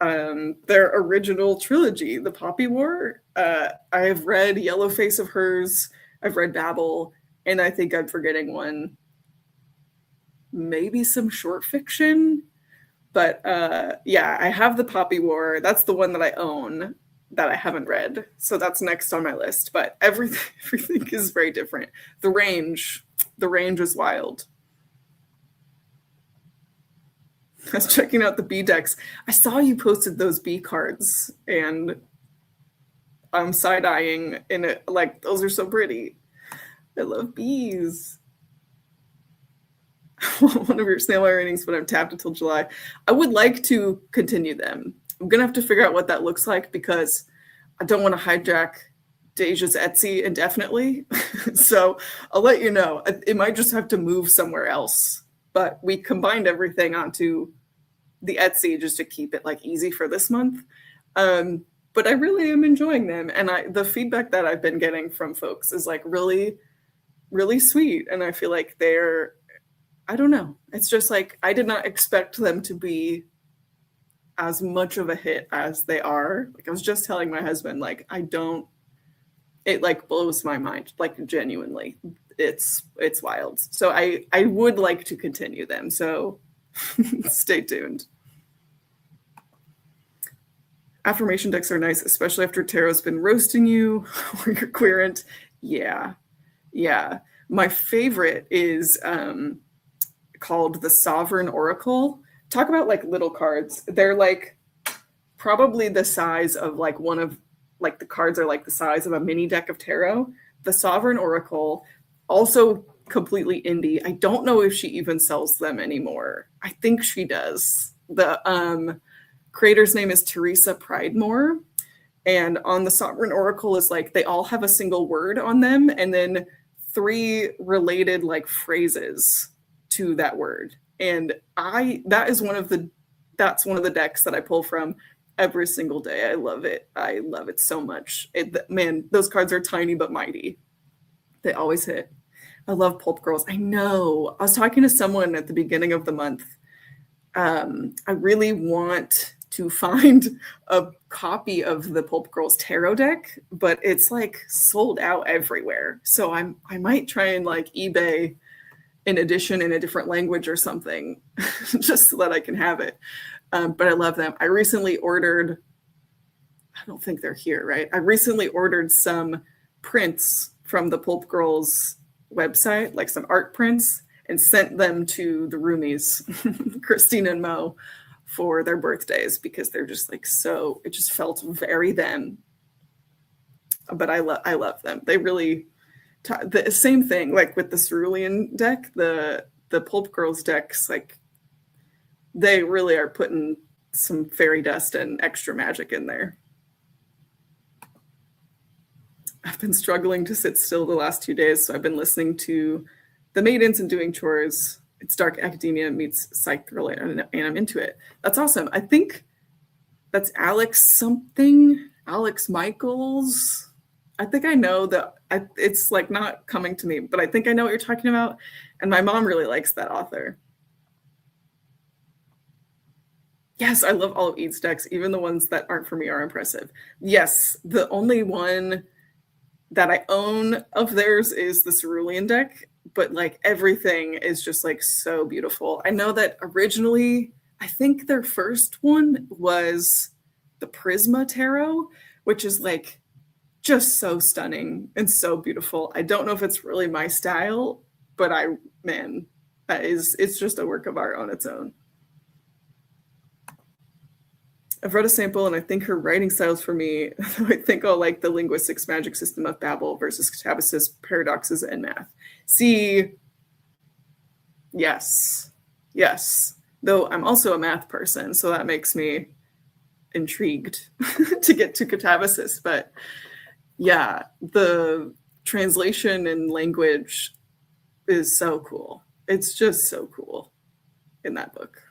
their original trilogy, The Poppy War. I have read Yellow Face of hers, I've read Babel, and I think I'm forgetting one. Maybe some short fiction. But yeah, I have The Poppy War. That's the one that I own that I haven't read. So that's next on my list. But everything is very different. The range is wild. I was checking out the bee decks. I saw you posted those bee cards, and I'm side-eyeing in it. Like, those are so pretty. I love bees. One of your snail readings, but I'm tapped until July. I would like to continue them. I'm gonna have to figure out what that looks like because I don't want to hijack Daijah's Etsy indefinitely. So I'll let you know. It might just have to move somewhere else. But we combined everything onto the Etsy just to keep it like easy for this month. But I really am enjoying them. And the feedback that I've been getting from folks is like really, really sweet. And I feel like they're, I don't know. It's just like, I did not expect them to be as much of a hit as they are. Like I was just telling my husband, like, it like blows my mind, like genuinely. It's wild. So I would like to continue them. So stay tuned. Affirmation decks are nice, especially after tarot's been roasting you or you're querent. Yeah. My favorite is called the Sovereign Oracle. Talk about like little cards. They're like probably the size of like one of, like the cards are like the size of a mini deck of tarot. The Sovereign Oracle, also completely indie. I don't know if she even sells them anymore. I think she does. The creator's name is Teresa Pridemore. And on the Sovereign Oracle is like, they all have a single word on them and then 3 related like phrases to that word. And that's one of the decks that I pull from every single day. I love it. I love it so much. Man, those cards are tiny but mighty. They always hit. I love Pulp Girls. I know. I was talking to someone at the beginning of the month. I really want to find a copy of the Pulp Girls tarot deck, but it's like sold out everywhere. So I might try and like eBay an edition in a different language or something just so that I can have it. But I love them. I recently ordered, I don't think they're here, right? I recently ordered some prints from the Pulp Girls website, like some art prints, and sent them to the roomies, Christine and Mo, for their birthdays because they're just like so, it just felt very them. But I love them. They really, the same thing like with the Cerulean deck, the Pulp Girls decks, like they really are putting some fairy dust and extra magic in there. I've been struggling to sit still the last 2 days, so I've been listening to The Maidens and doing chores. It's dark academia meets psych thriller, and I'm into it. That's awesome. I think that's Alex Michaels. I think I know that it's like not coming to me, but I think I know what you're talking about. And my mom really likes that author. Yes, I love all of Ede's decks. Even the ones that aren't for me are impressive. Yes, the only one that I own of theirs is the Cerulean deck, but like everything is just like so beautiful. I know that originally, I think their first one was the Prisma Tarot, which is like just so stunning and so beautiful. I don't know if it's really my style, but I it's just a work of art on its own. I've read a sample and I think her writing style's for me. I think I'll like the linguistics magic system of Babel versus Catabasis paradoxes and math. See, yes, yes. Though I'm also a math person, so that makes me intrigued to get to Catabasis. But yeah, the translation and language is so cool. It's just so cool in that book.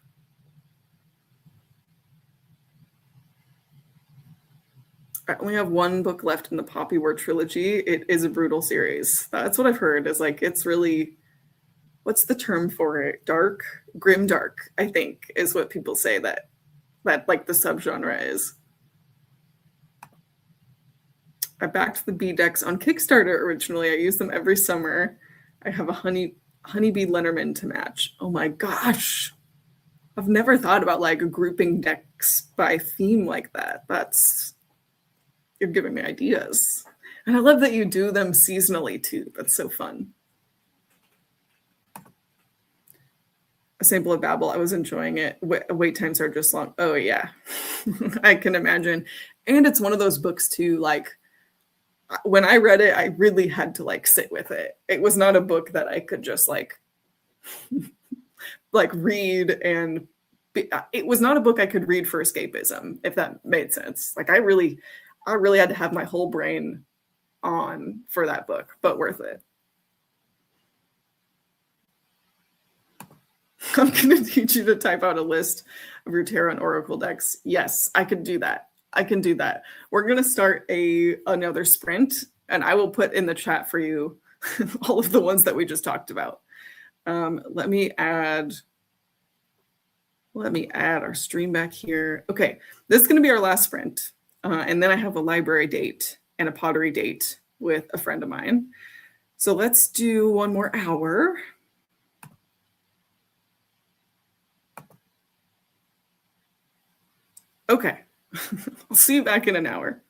I only have one book left in the Poppy War trilogy. It is a brutal series. That's what I've heard. Is like it's really, what's the term for it? Dark, grim dark. I think is what people say that like the subgenre is. I backed the bee decks on Kickstarter originally. I use them every summer. I have a honeybee Lenormand to match. Oh my gosh. I've never thought about like grouping decks by theme like that. You're giving me ideas. And I love that you do them seasonally too. That's so fun. A sample of Babel. I was enjoying it. Wait times are just long. Oh yeah. I can imagine. And it's one of those books too, like when I read it, I really had to like sit with it. It was not a book that I could just like read and it was not a book I could read for escapism, if that made sense. Like I really had to have my whole brain on for that book, but worth it. I'm going to teach you to type out a list of your tarot and oracle decks. Yes, I can do that. We're going to start another sprint, and I will put in the chat for you all of the ones that we just talked about. Let me add our stream back here. Okay, this is going to be our last sprint. And then I have a library date and a pottery date with a friend of mine. So let's do one more hour. Okay, I'll see you back in an hour.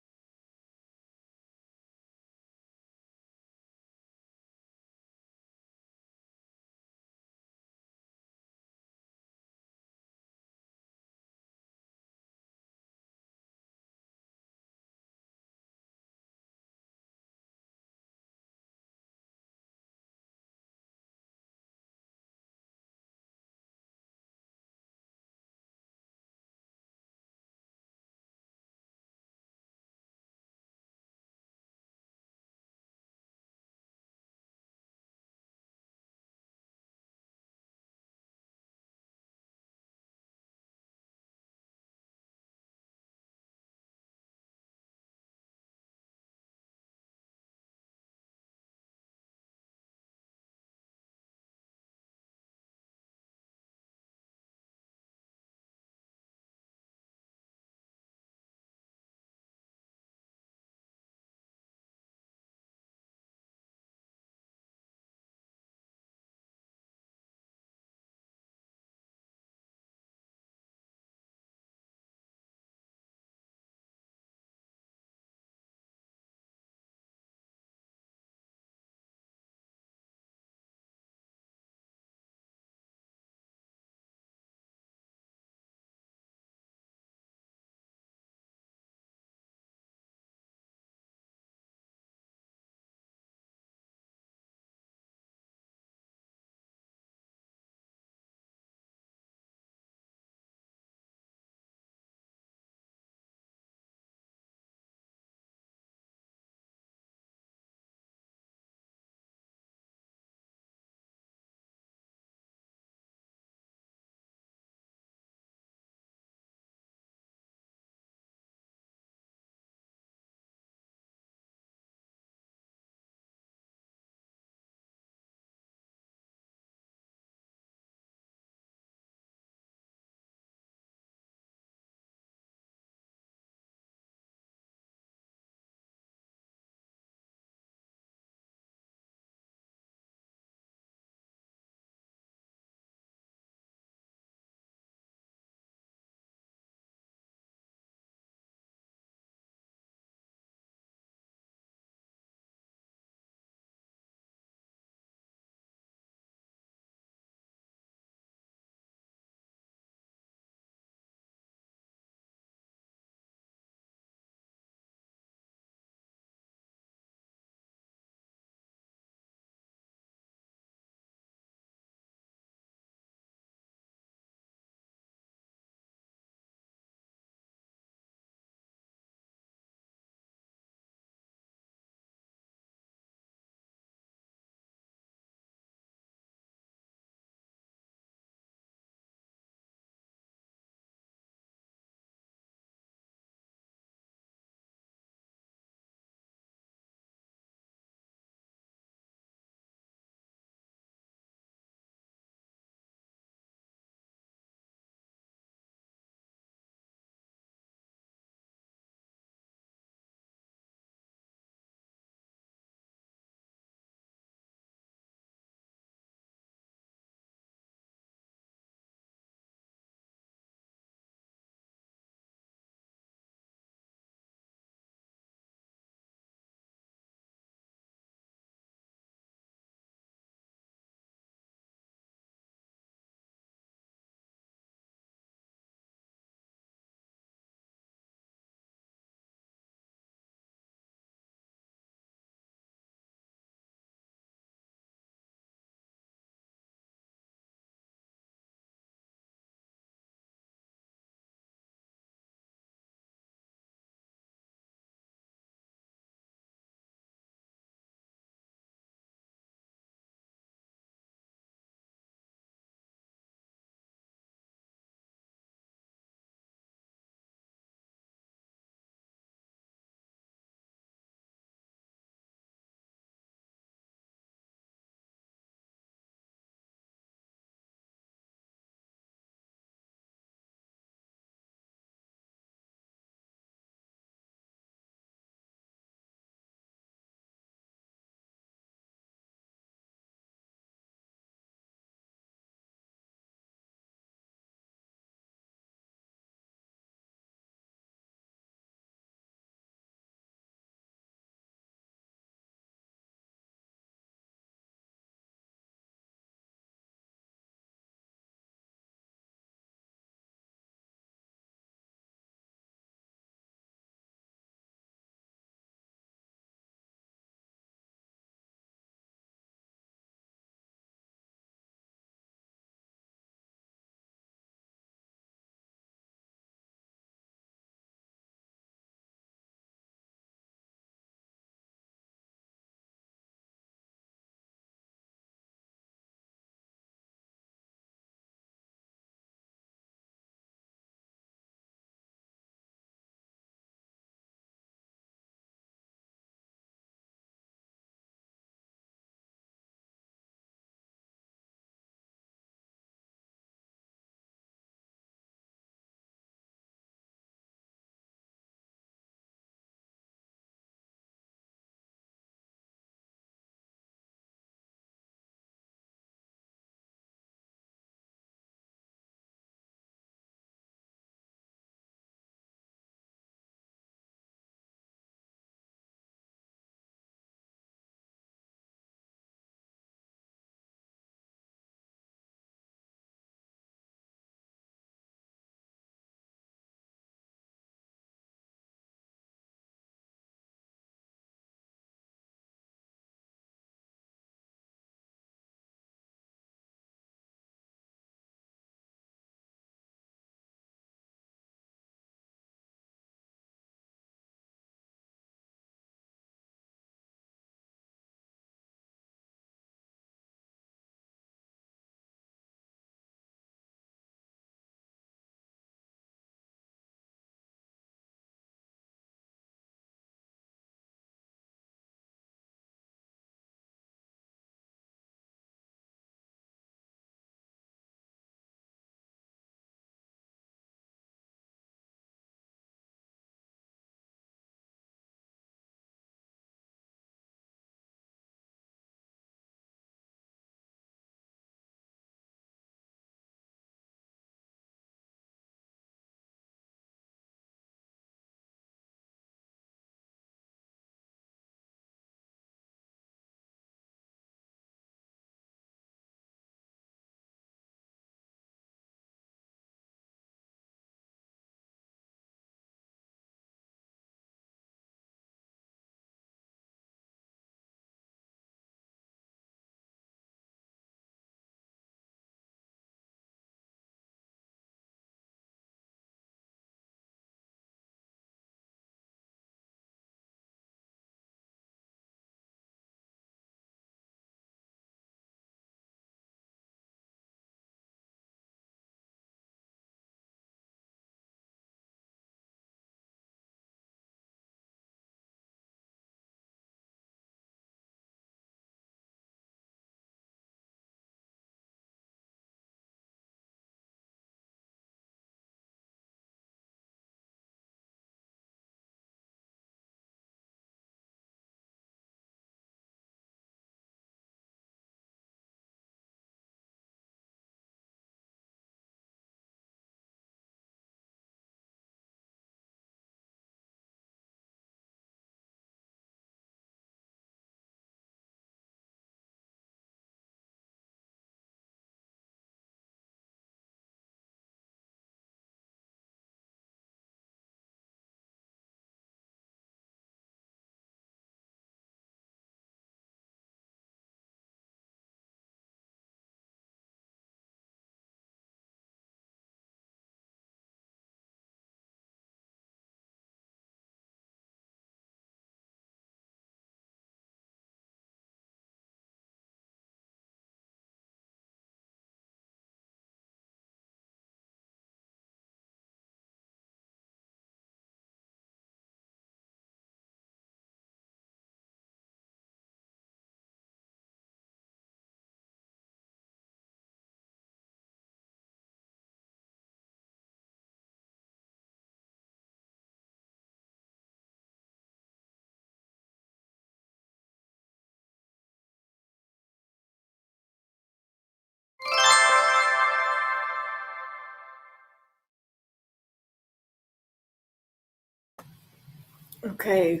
Okay,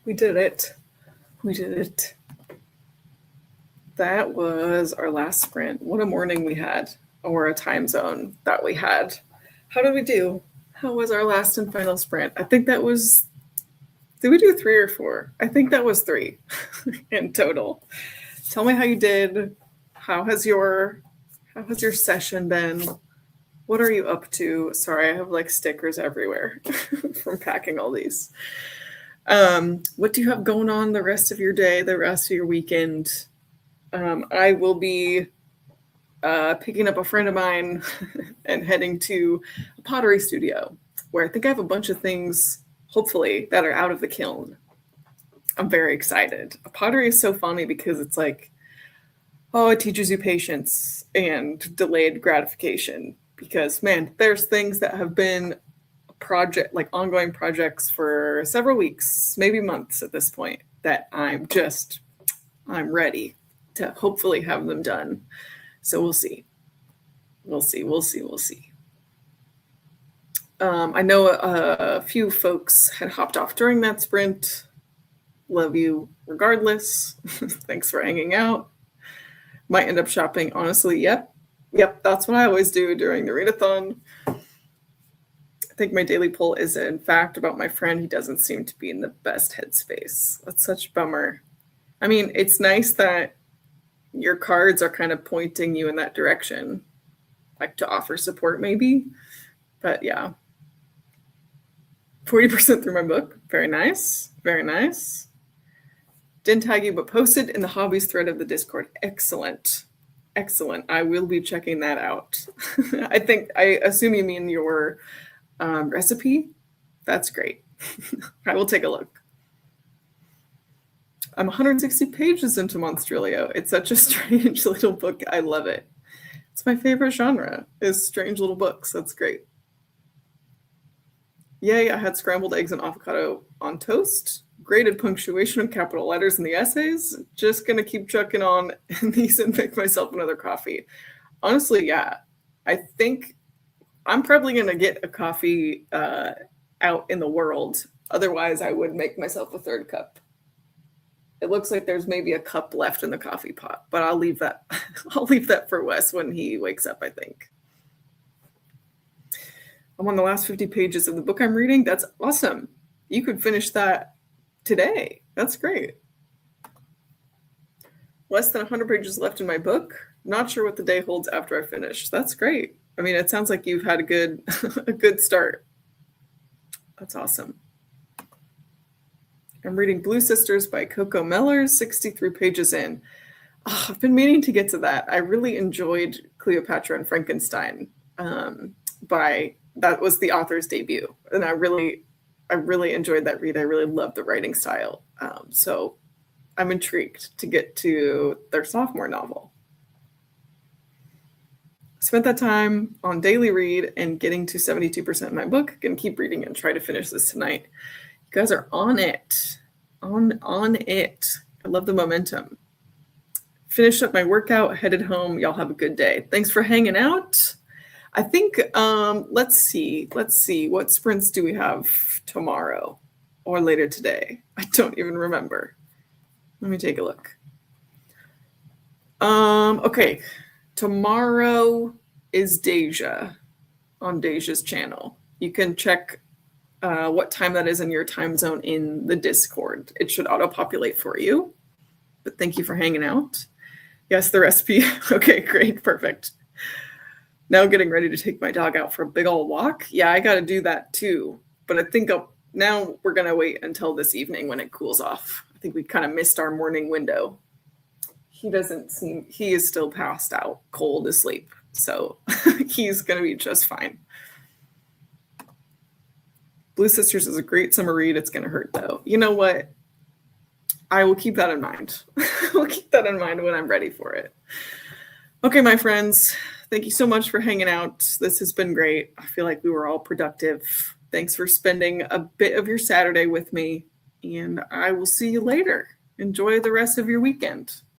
we did it. We did it. That was our last sprint. What a morning we had, or a time zone that we had. How did we do? How was our last and final sprint? I think that was, did we do 3 or 4? I think that was 3 in total. Tell me how you did. How has your session been? What are you up to? Sorry, I have like stickers everywhere from packing all these. What do you have going on the rest of your day, the rest of your weekend? I will be picking up a friend of mine and heading to a pottery studio where I think I have a bunch of things, hopefully, that are out of the kiln. I'm very excited. Pottery is so funny because it's like, oh, it teaches you patience and delayed gratification. Because, man, there's things that have been ongoing projects for several weeks, maybe months at this point, that I'm ready to hopefully have them done. So we'll see. We'll see. I know a few folks had hopped off during that sprint. Love you regardless. Thanks for hanging out. Might end up shopping. Honestly, yep. That's what I always do during the readathon. I think my daily poll is, in fact, about my friend. He doesn't seem to be in the best headspace. That's such a bummer. I mean, it's nice that your cards are kind of pointing you in that direction, like to offer support maybe. But yeah. 40% through my book. Very nice. Very nice. Didn't tag you, but posted in the hobbies thread of the Discord. Excellent. I will be checking that out. I assume you mean your recipe. That's great. I will take a look. I'm 160 pages into Monstrilio. It's such a strange little book. I love it. It's my favorite genre, is strange little books. That's great. Yay, I had scrambled eggs and avocado on toast. Graded punctuation and capital letters in the essays. Just going to keep chucking on in these and make myself another coffee. Honestly, yeah. I think I'm probably going to get a coffee out in the world. Otherwise, I would make myself a 3rd cup. It looks like there's maybe a cup left in the coffee pot, but I'll leave that. I'll leave that for Wes when he wakes up, I think. I'm on the last 50 pages of the book I'm reading. That's awesome. You could finish that today. That's great. Less than 100 pages left in my book. Not sure what the day holds after I finish. That's great. I mean, it sounds like you've had a good start. That's awesome. I'm reading Blue Sisters by Coco Mellors, 63 pages in. Oh, I've been meaning to get to that. I really enjoyed Cleopatra and Frankenstein. That was the author's debut, and I really enjoyed that read. I really loved the writing style. So I'm intrigued to get to their sophomore novel. Spent that time on daily read and getting to 72% of my book. Gonna keep reading and try to finish this tonight. You guys are on it. On it. I love the momentum. Finished up my workout, headed home. Y'all have a good day. Thanks for hanging out. I think, let's see. What sprints do we have tomorrow or later today? I don't even remember. Let me take a look. Okay. Tomorrow is Daijah on Daijah's channel. You can check what time that is in your time zone in the Discord. It should auto-populate for you. But thank you for hanging out. Yes, the recipe. Okay, great. Perfect. Now getting ready to take my dog out for a big old walk. Yeah, I got to do that too. But I think now we're going to wait until this evening when it cools off. I think we kind of missed our morning window. He is still passed out, cold asleep. So he's going to be just fine. Blue Sisters is a great summer read. It's going to hurt though. You know what? I will keep that in mind. I'll keep that in mind when I'm ready for it. Okay, my friends, thank you so much for hanging out. This has been great. I feel like we were all productive. Thanks for spending a bit of your Saturday with me, and I will see you later. Enjoy the rest of your weekend.